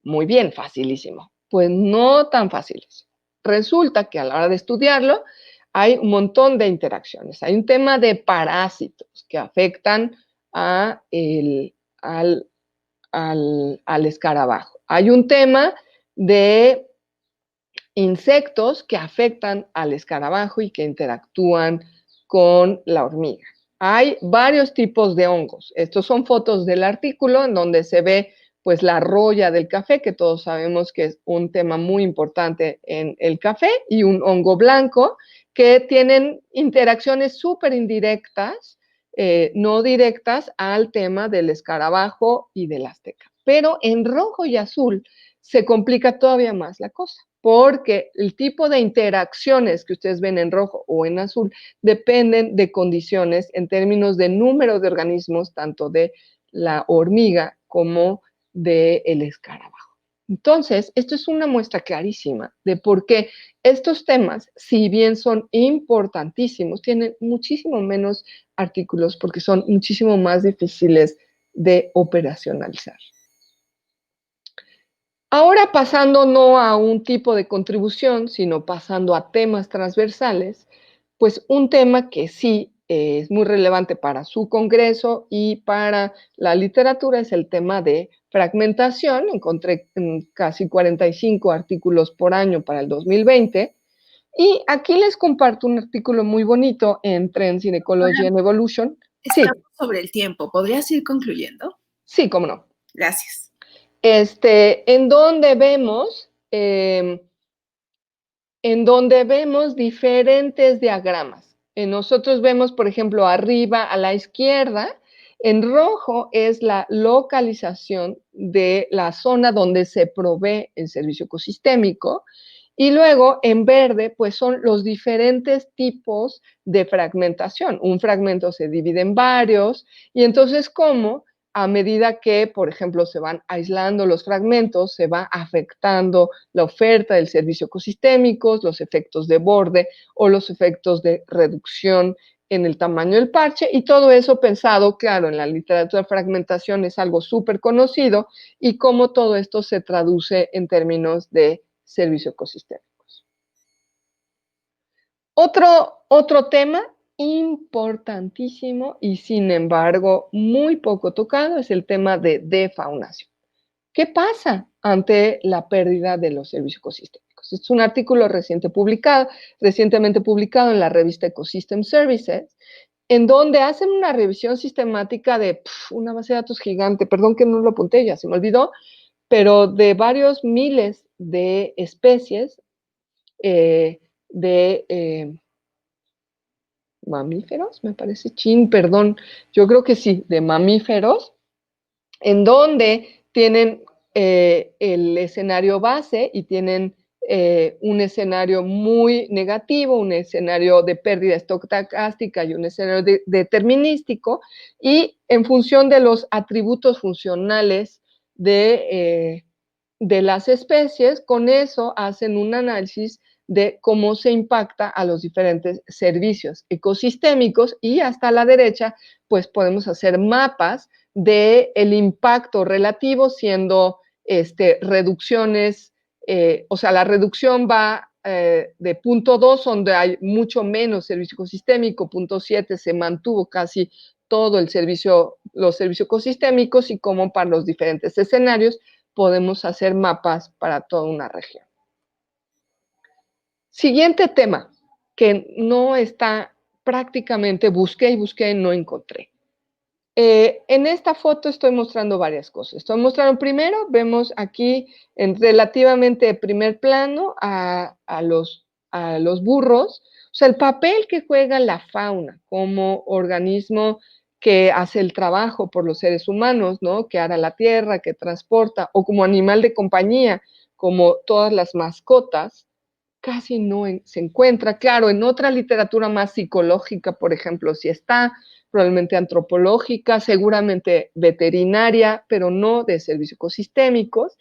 Muy bien, facilísimo. Pues no tan fáciles. Resulta que a la hora de estudiarlo hay un montón de interacciones. Hay un tema de parásitos que afectan al escarabajo. Hay un tema de insectos que afectan al escarabajo y que interactúan con la hormiga. Hay varios tipos de hongos. Estos son fotos del artículo en donde se ve pues la roya del café, que todos sabemos que es un tema muy importante en el café, y un hongo blanco que tienen interacciones súper indirectas, no directas al tema del escarabajo y del azteca. Pero en rojo y azul se complica todavía más la cosa, porque el tipo de interacciones que ustedes ven en rojo o en azul dependen de condiciones en términos de número de organismos, tanto de la hormiga como del escarabajo. Entonces, esto es una muestra clarísima de por qué estos temas, si bien son importantísimos, tienen muchísimo menos artículos porque son muchísimo más difíciles de operacionalizar. Ahora pasando no a un tipo de contribución, sino pasando a temas transversales, pues un tema que sí es muy relevante para su congreso y para la literatura es el tema de fragmentación. Encontré casi 45 artículos por año para el 2020. Y aquí les comparto un artículo muy bonito en Trends in Ecology and Evolution. Estamos sobre el tiempo. ¿Podrías ir concluyendo? Sí, cómo no. Gracias. En donde vemos diferentes diagramas. Nosotros vemos, por ejemplo, arriba a la izquierda, en rojo es la localización de la zona donde se provee el servicio ecosistémico, y luego en verde, pues son los diferentes tipos de fragmentación. Un fragmento se divide en varios, y entonces, ¿cómo? A medida que, por ejemplo, se van aislando los fragmentos, se va afectando la oferta del servicio ecosistémico, los efectos de borde o los efectos de reducción en el tamaño del parche, y todo eso pensado, claro, en la literatura de fragmentación es algo súper conocido, y cómo todo esto se traduce en términos de servicio ecosistémicos. Otro tema importantísimo y sin embargo muy poco tocado es el tema de defaunación. ¿Qué pasa ante la pérdida de los servicios ecosistémicos? Es un artículo recientemente publicado en la revista Ecosystem Services, en donde hacen una revisión sistemática de una base de datos gigante, perdón que no lo apunté, ya se me olvidó, pero de varios miles de especies de mamíferos, me parece, perdón, yo creo que sí, de mamíferos, en donde tienen el escenario base y tienen un escenario muy negativo, un escenario de pérdida estocástica y un escenario determinístico, y en función de los atributos funcionales de las especies, con eso hacen un análisis de cómo se impacta a los diferentes servicios ecosistémicos, y hasta la derecha, pues podemos hacer mapas del impacto relativo, siendo reducciones, o sea, la reducción va de punto 2, donde hay mucho menos servicio ecosistémico, punto 7 se mantuvo casi todo los servicios ecosistémicos, y cómo para los diferentes escenarios podemos hacer mapas para toda una región. Siguiente tema, que no está prácticamente, busqué y busqué y no encontré. En esta foto estoy mostrando varias cosas. Estoy mostrando primero, vemos aquí en relativamente primer plano a los burros, o sea, el papel que juega la fauna como organismo que hace el trabajo por los seres humanos, ¿no? Que ara la tierra, que transporta, o como animal de compañía, como todas las mascotas, casi no se encuentra. Claro, en otra literatura más psicológica, por ejemplo, sí está, probablemente antropológica, seguramente veterinaria, pero no de servicios ecosistémicos.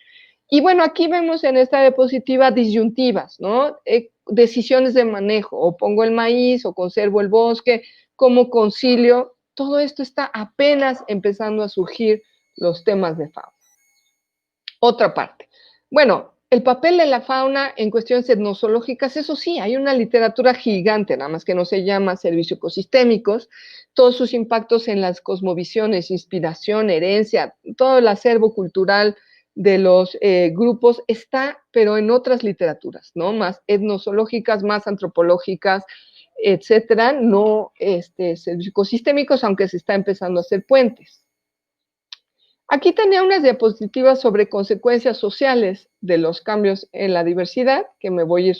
Y bueno, aquí vemos en esta diapositiva disyuntivas, ¿no? Decisiones de manejo, o pongo el maíz, o conservo el bosque, cómo concilio. Todo esto está apenas empezando a surgir los temas de fauna. Otra parte. Bueno, el papel de la fauna en cuestiones etnozoológicas, eso sí, hay una literatura gigante, nada más que no se llama servicios ecosistémicos, todos sus impactos en las cosmovisiones, inspiración, herencia, todo el acervo cultural de los grupos está, pero en otras literaturas, ¿no? Más etnozoológicas, más antropológicas, etcétera, no servicios ecosistémicos, aunque se está empezando a hacer puentes. Aquí tenía unas diapositivas sobre consecuencias sociales de los cambios en la diversidad, que me voy a ir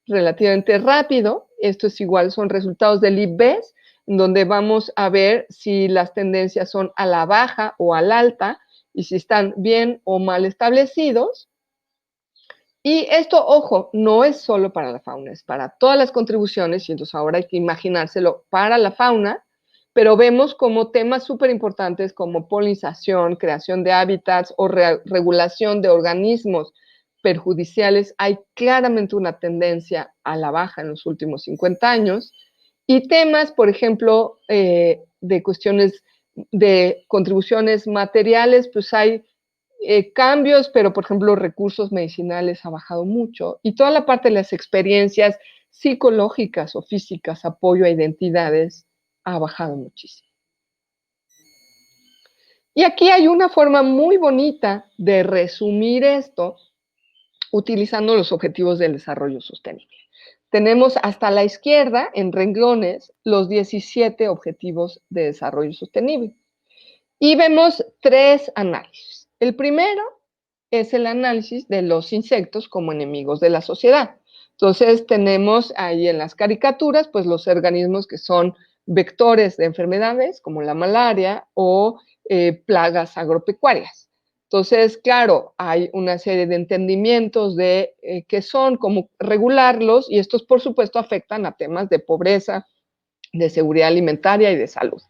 relativamente rápido. Esto es igual, son resultados del IPBES, donde vamos a ver si las tendencias son a la baja o al alta, y si están bien o mal establecidos. Y esto, ojo, no es solo para la fauna, es para todas las contribuciones, y entonces ahora hay que imaginárselo para la fauna, pero vemos como temas súper importantes como polinización, creación de hábitats o regulación de organismos perjudiciales, hay claramente una tendencia a la baja en los últimos 50 años, y temas, por ejemplo, de cuestiones de contribuciones materiales, pues hay cambios, pero por ejemplo, recursos medicinales ha bajado mucho, y toda la parte de las experiencias psicológicas o físicas, apoyo a identidades, ha bajado muchísimo. Y aquí hay una forma muy bonita de resumir esto utilizando los objetivos del desarrollo sostenible. Tenemos hasta la izquierda, en renglones, los 17 objetivos de desarrollo sostenible. Y vemos 3 análisis. El primero es el análisis de los insectos como enemigos de la sociedad. Entonces, tenemos ahí en las caricaturas, pues los organismos que son vectores de enfermedades, como la malaria o plagas agropecuarias. Entonces, claro, hay una serie de entendimientos de qué son, cómo regularlos, y estos, por supuesto, afectan a temas de pobreza, de seguridad alimentaria y de salud.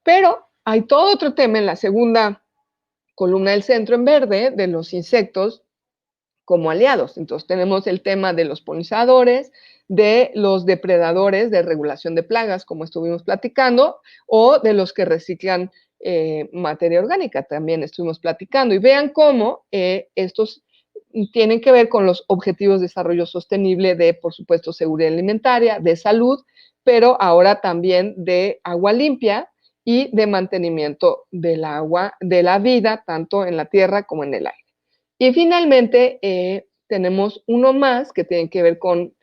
Pero hay todo otro tema en la segunda columna del centro en verde de los insectos como aliados. Entonces tenemos el tema de los polinizadores, de los depredadores de regulación de plagas, como estuvimos platicando, o de los que reciclan materia orgánica, también estuvimos platicando. Y vean cómo estos tienen que ver con los objetivos de desarrollo sostenible de, por supuesto, seguridad alimentaria, de salud, pero ahora también de agua limpia y de mantenimiento del agua, de la vida, tanto en la tierra como en el aire. Y finalmente, tenemos uno más que tiene que ver con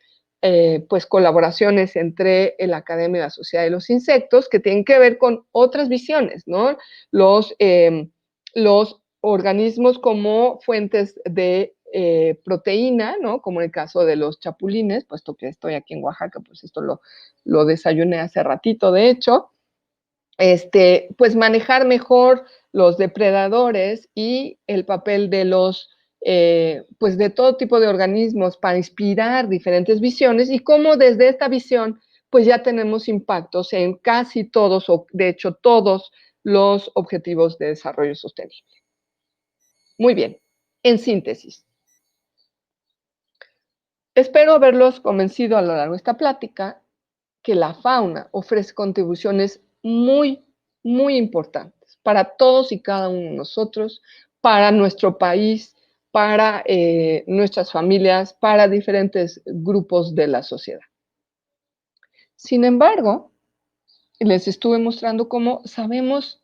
pues colaboraciones entre la academia y la sociedad de los insectos, que tienen que ver con otras visiones, ¿no? Los organismos como fuentes de proteína, ¿no? Como en el caso de los chapulines, puesto que estoy aquí en Oaxaca, pues esto lo desayuné hace ratito, de hecho. Pues manejar mejor los depredadores y el papel de los, pues de todo tipo de organismos para inspirar diferentes visiones, y cómo desde esta visión, pues ya tenemos impactos en casi todos, o de hecho todos los objetivos de desarrollo sostenible. Muy bien, en síntesis. Espero haberlos convencido a lo largo de esta plática que la fauna ofrece contribuciones muy importantes para todos y cada uno de nosotros, para nuestro país, para nuestras familias, para diferentes grupos de la sociedad. Sin embargo, les estuve mostrando cómo sabemos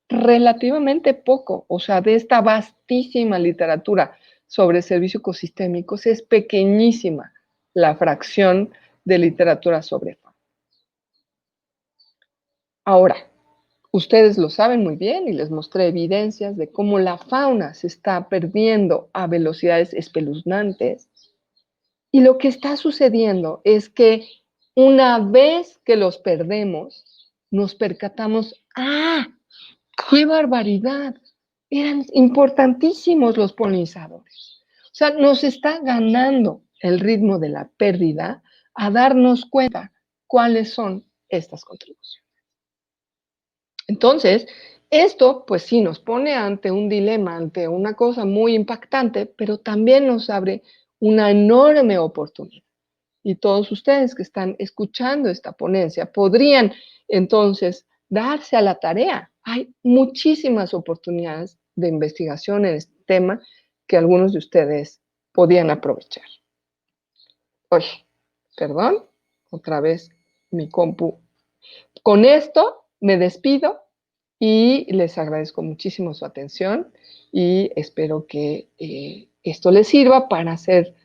relativamente poco, o sea, de esta vastísima literatura sobre servicios ecosistémicos, es pequeñísima la fracción de literatura sobre fauna. Ahora, ustedes lo saben muy bien y les mostré evidencias de cómo la fauna se está perdiendo a velocidades espeluznantes. Y lo que está sucediendo es que una vez que los perdemos, nos percatamos, ¡ah! ¡Qué barbaridad! Eran importantísimos los polinizadores. O sea, nos está ganando el ritmo de la pérdida a darnos cuenta cuáles son estas contribuciones. Entonces, esto, pues sí, nos pone ante un dilema, ante una cosa muy impactante, pero también nos abre una enorme oportunidad. Y todos ustedes que están escuchando esta ponencia podrían entonces darse a la tarea. Hay muchísimas oportunidades de investigación en este tema que algunos de ustedes podían aprovechar. Oye, perdón, otra vez mi compu. Con esto me despido y les agradezco muchísimo su atención y espero que esto les sirva para hacer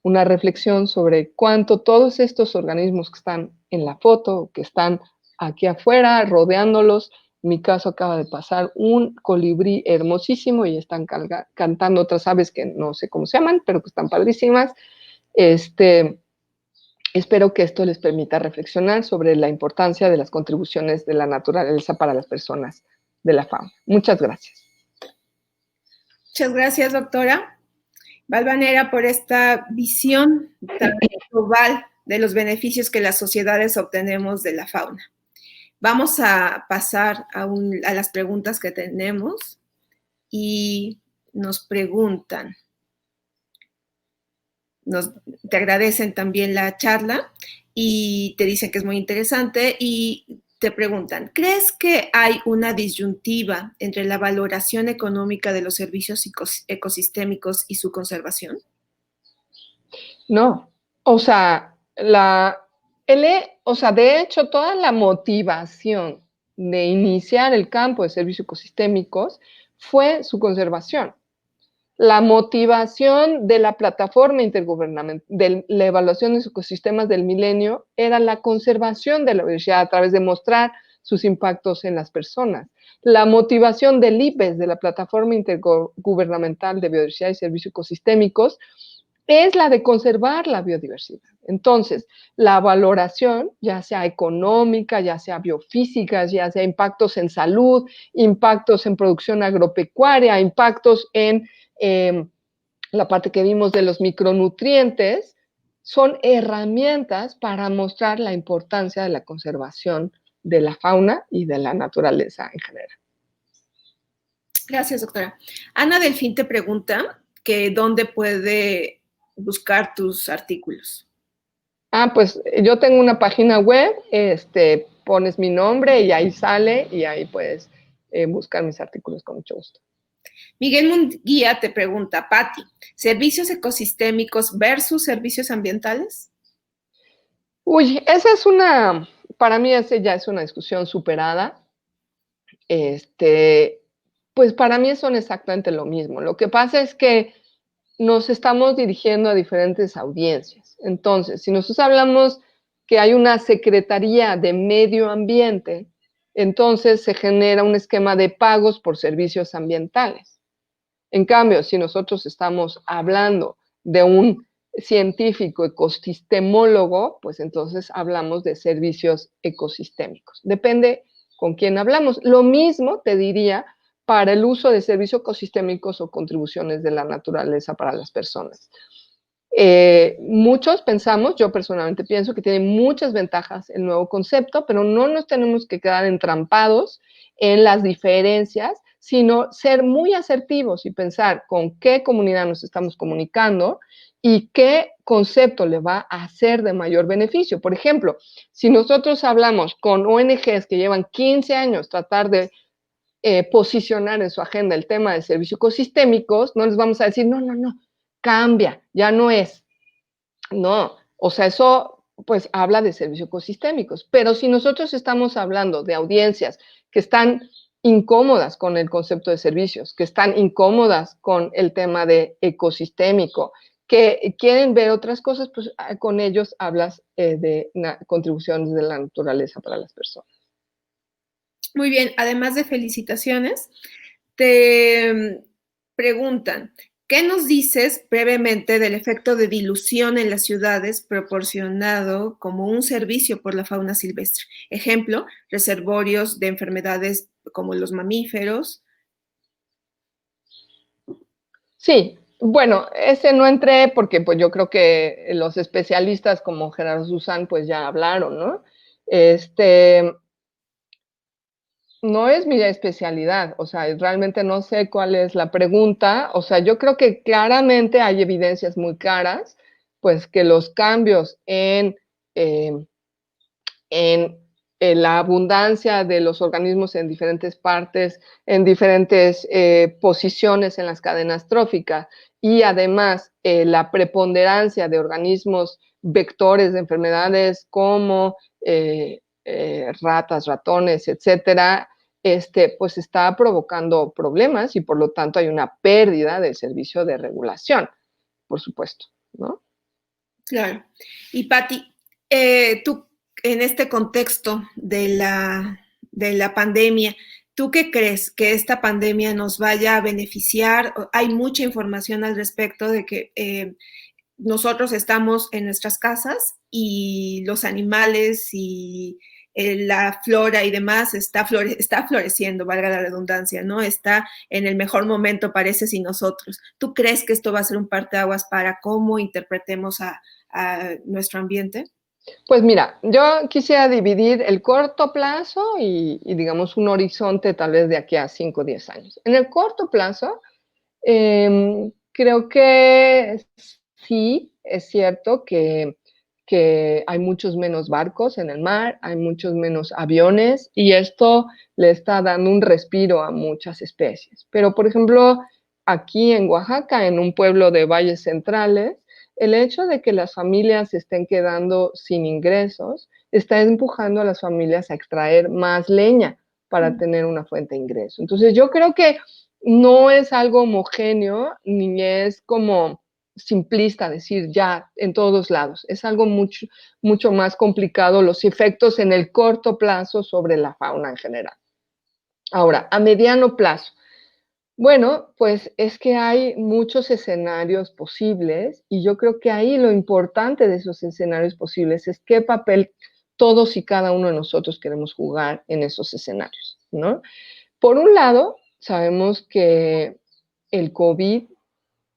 una reflexión sobre cuánto todos estos organismos que están en la foto, que están aquí afuera, rodeándolos. En mi caso acaba de pasar un colibrí hermosísimo y están cantando otras aves que no sé cómo se llaman, pero que están padrísimas. Espero que esto les permita reflexionar sobre la importancia de las contribuciones de la naturaleza para las personas de la fauna. Muchas gracias. Muchas gracias, doctora Valvanera, por esta visión tan global de los beneficios que las sociedades obtenemos de la fauna. Vamos a pasar a las preguntas que tenemos y nos preguntan. Te agradecen también la charla y te dicen que es muy interesante y te preguntan, ¿crees que hay una disyuntiva entre la valoración económica de los servicios ecosistémicos y su conservación? No, o sea, de hecho, toda la motivación de iniciar el campo de servicios ecosistémicos fue su conservación. La motivación de la plataforma intergubernamental, de la evaluación de los ecosistemas del milenio, era la conservación de la biodiversidad a través de mostrar sus impactos en las personas. La motivación del IPES, de la plataforma intergubernamental de biodiversidad y servicios ecosistémicos, es la de conservar la biodiversidad. Entonces, la valoración, ya sea económica, ya sea biofísica, ya sea impactos en salud, impactos en producción agropecuaria, impactos en la parte que vimos de los micronutrientes, son herramientas para mostrar la importancia de la conservación de la fauna y de la naturaleza en general. Gracias, doctora. Ana Delfín te pregunta que dónde puede buscar tus artículos. Pues yo tengo una página web, pones mi nombre y ahí sale y ahí puedes buscar mis artículos con mucho gusto. Miguel Munguía te pregunta, Patti, ¿servicios ecosistémicos versus servicios ambientales? Uy, para mí esa ya es una discusión superada. Pues para mí son exactamente lo mismo. Lo que pasa es que nos estamos dirigiendo a diferentes audiencias. Entonces, si nosotros hablamos que hay una Secretaría de Medio Ambiente, entonces se genera un esquema de pagos por servicios ambientales. En cambio, si nosotros estamos hablando de un científico ecosistemólogo, pues entonces hablamos de servicios ecosistémicos. Depende con quién hablamos. Lo mismo te diría para el uso de servicios ecosistémicos o contribuciones de la naturaleza para las personas. Muchos pensamos, yo personalmente pienso que tiene muchas ventajas el nuevo concepto, pero no nos tenemos que quedar entrampados en las diferencias, sino ser muy asertivos y pensar con qué comunidad nos estamos comunicando y qué concepto le va a hacer de mayor beneficio. Por ejemplo, si nosotros hablamos con ONGs que llevan 15 años tratar de posicionar en su agenda el tema de servicios ecosistémicos, no les vamos a decir, no, cambia, ya no es. No, o sea, eso pues habla de servicios ecosistémicos. Pero si nosotros estamos hablando de audiencias que están incómodas con el concepto de servicios, que están incómodas con el tema de ecosistémico, que quieren ver otras cosas, pues con ellos hablas de contribuciones de la naturaleza para las personas. Muy bien, además de felicitaciones, te preguntan, ¿qué nos dices brevemente del efecto de dilución en las ciudades proporcionado como un servicio por la fauna silvestre? Ejemplo, reservorios de enfermedades como los mamíferos. Sí, bueno, ese no entré porque pues yo creo que los especialistas como Gerardo Susán pues ya hablaron, ¿no? No es mi especialidad, o sea, realmente no sé cuál es la pregunta, o sea, yo creo que claramente hay evidencias muy claras, pues que los cambios em, en la abundancia de los organismos en diferentes partes, en diferentes posiciones en las cadenas tróficas y además la preponderancia de organismos vectores de enfermedades como ratas, ratones, etcétera, pues está provocando problemas y por lo tanto hay una pérdida del servicio de regulación, por supuesto, ¿no? Claro. Y Patti, tú en este contexto de la pandemia, ¿tú qué crees que esta pandemia nos vaya a beneficiar? Hay mucha información al respecto de que nosotros estamos en nuestras casas y los animales y la flora y demás está floreciendo, valga la redundancia, ¿no? Está en el mejor momento, parece, sin nosotros. ¿Tú crees que esto va a ser un parteaguas para cómo interpretemos a nuestro ambiente? Pues mira, yo quisiera dividir el corto plazo y digamos un horizonte tal vez de aquí a 5 o 10 años. En el corto plazo, creo que sí, es cierto que hay muchos menos barcos en el mar, hay muchos menos aviones y esto le está dando un respiro a muchas especies. Pero, por ejemplo, aquí en Oaxaca, en un pueblo de valles centrales, el hecho de que las familias se estén quedando sin ingresos está empujando a las familias a extraer más leña para tener una fuente de ingreso. Entonces, yo creo que no es algo homogéneo ni es como simplista decir ya en todos lados. Es algo mucho, mucho más complicado los efectos en el corto plazo sobre la fauna en general. Ahora, a mediano plazo. Bueno, pues es que hay muchos escenarios posibles y yo creo que ahí lo importante de esos escenarios posibles es qué papel todos y cada uno de nosotros queremos jugar en esos escenarios, ¿no? Por un lado, sabemos que el COVID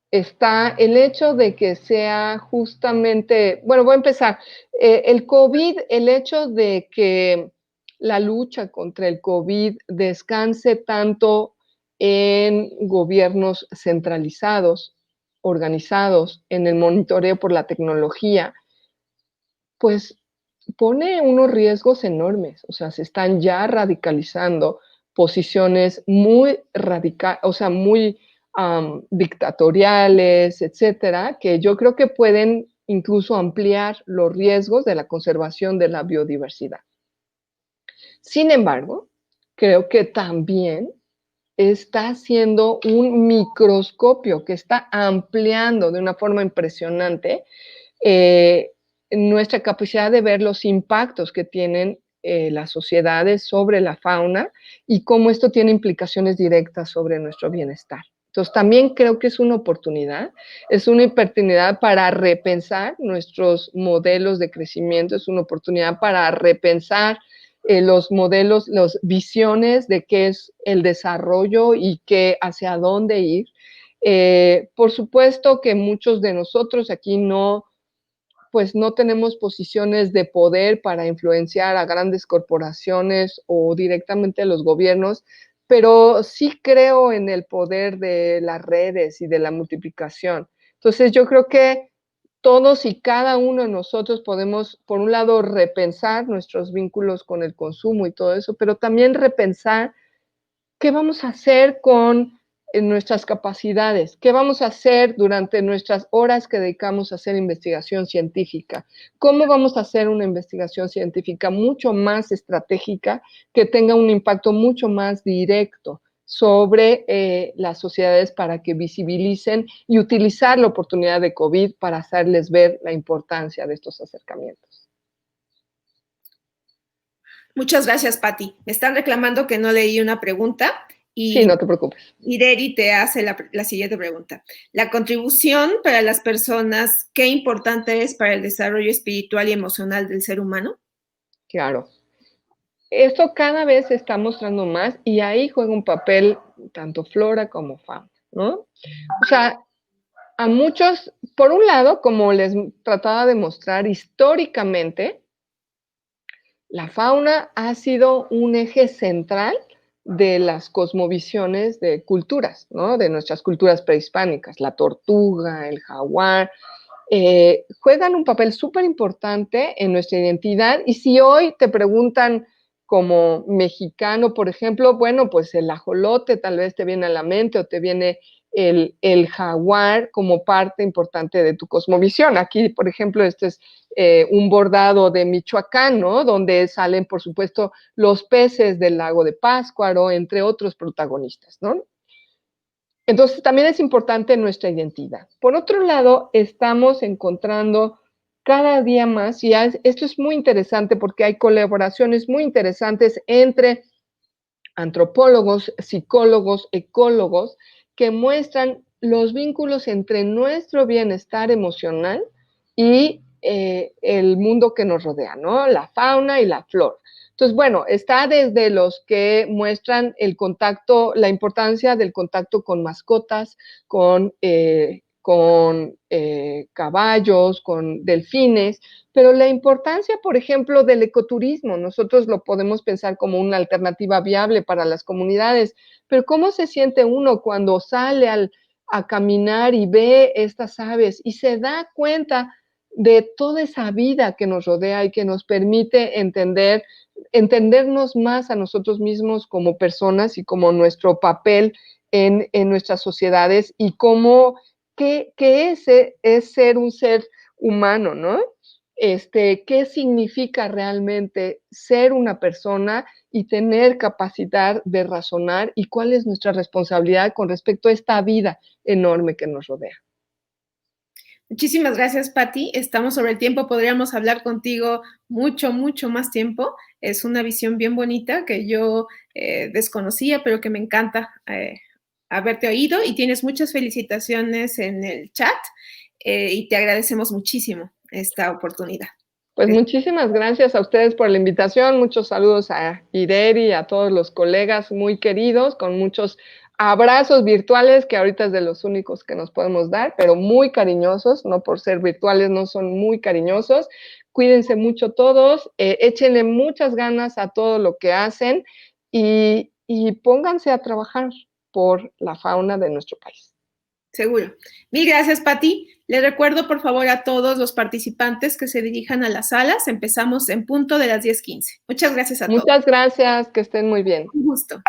está el hecho de que sea justamente, bueno, voy a empezar. El COVID, el hecho de que la lucha contra el COVID descanse tanto en gobiernos centralizados, organizados, en el monitoreo por la tecnología, pues pone unos riesgos enormes. O sea, se están ya radicalizando posiciones muy radicales, o sea, muy dictatoriales, etcétera, que yo creo que pueden incluso ampliar los riesgos de la conservación de la biodiversidad. Sin embargo, creo que también está haciendo un microscopio que está ampliando de una forma impresionante eh, nuestra capacidad de ver los impactos que tienen las sociedades sobre la fauna y cómo esto tiene implicaciones directas sobre nuestro bienestar. Entonces, también creo que es una oportunidad para repensar nuestros modelos de crecimiento, es una oportunidad para repensar los modelos, las visiones de qué es el desarrollo y qué, hacia dónde ir. Por supuesto que muchos de nosotros aquí pues no tenemos posiciones de poder para influenciar a grandes corporaciones o directamente a los gobiernos, pero sí creo en el poder de las redes y de la multiplicación. Entonces yo creo que todos y cada uno de nosotros podemos, por un lado, repensar nuestros vínculos con el consumo y todo eso, pero también repensar qué vamos a hacer con nuestras capacidades, qué vamos a hacer durante nuestras horas que dedicamos a hacer investigación científica, cómo vamos a hacer una investigación científica mucho más estratégica, que tenga un impacto mucho más directo sobre las sociedades para que visibilicen y utilizar la oportunidad de COVID para hacerles ver la importancia de estos acercamientos. Muchas gracias, Pati. Me están reclamando que no leí una pregunta. Y sí, no te preocupes. Ireri te hace la siguiente pregunta. La contribución para las personas, ¿qué importante es para el desarrollo espiritual y emocional del ser humano? Claro. Esto cada vez se está mostrando más y ahí juega un papel tanto flora como fauna, ¿no? O sea, a muchos, por un lado, como les trataba de mostrar históricamente, la fauna ha sido un eje central de las cosmovisiones de culturas, ¿no? De nuestras culturas prehispánicas, la tortuga, el jaguar, juegan un papel súper importante en nuestra identidad. Y si hoy te preguntan como mexicano, por ejemplo, bueno, pues el ajolote tal vez te viene a la mente o te viene el jaguar como parte importante de tu cosmovisión. Aquí, por ejemplo, este es un bordado de Michoacán, ¿no? Donde salen, por supuesto, los peces del lago de Pátzcuaro, entre otros protagonistas, ¿no? Entonces, también es importante nuestra identidad. Por otro lado, estamos encontrando cada día más, y esto es muy interesante porque hay colaboraciones muy interesantes entre antropólogos, psicólogos, ecólogos, que muestran los vínculos entre nuestro bienestar emocional y el mundo que nos rodea, ¿no? La fauna y la flora. Entonces, bueno, está desde los que muestran el contacto, la importancia del contacto con mascotas, con caballos, con delfines, pero la importancia, por ejemplo, del ecoturismo, nosotros lo podemos pensar como una alternativa viable para las comunidades, pero ¿cómo se siente uno cuando sale a caminar y ve estas aves y se da cuenta de toda esa vida que nos rodea y que nos permite entendernos más a nosotros mismos como personas y como nuestro papel en nuestras sociedades y cómo, qué es ser un ser humano, ¿no? ¿Qué significa realmente ser una persona y tener capacidad de razonar y cuál es nuestra responsabilidad con respecto a esta vida enorme que nos rodea? Muchísimas gracias, Pati. Estamos sobre el tiempo. Podríamos hablar contigo mucho, mucho más tiempo. Es una visión bien bonita que yo desconocía, pero que me encanta haberte oído. Y tienes muchas felicitaciones en el chat y te agradecemos muchísimo esta oportunidad. Pues muchísimas gracias a ustedes por la invitación. Muchos saludos a Ireri, a todos los colegas muy queridos, con muchos abrazos virtuales, que ahorita es de los únicos que nos podemos dar, pero muy cariñosos, no por ser virtuales, no son muy cariñosos. Cuídense mucho todos, échenle muchas ganas a todo lo que hacen y pónganse a trabajar por la fauna de nuestro país. Seguro. Mil gracias, Pati. Les recuerdo, por favor, a todos los participantes que se dirijan a las salas. Empezamos en punto de las 10:15. Muchas gracias a todos. Muchas gracias, que estén muy bien. Un gusto.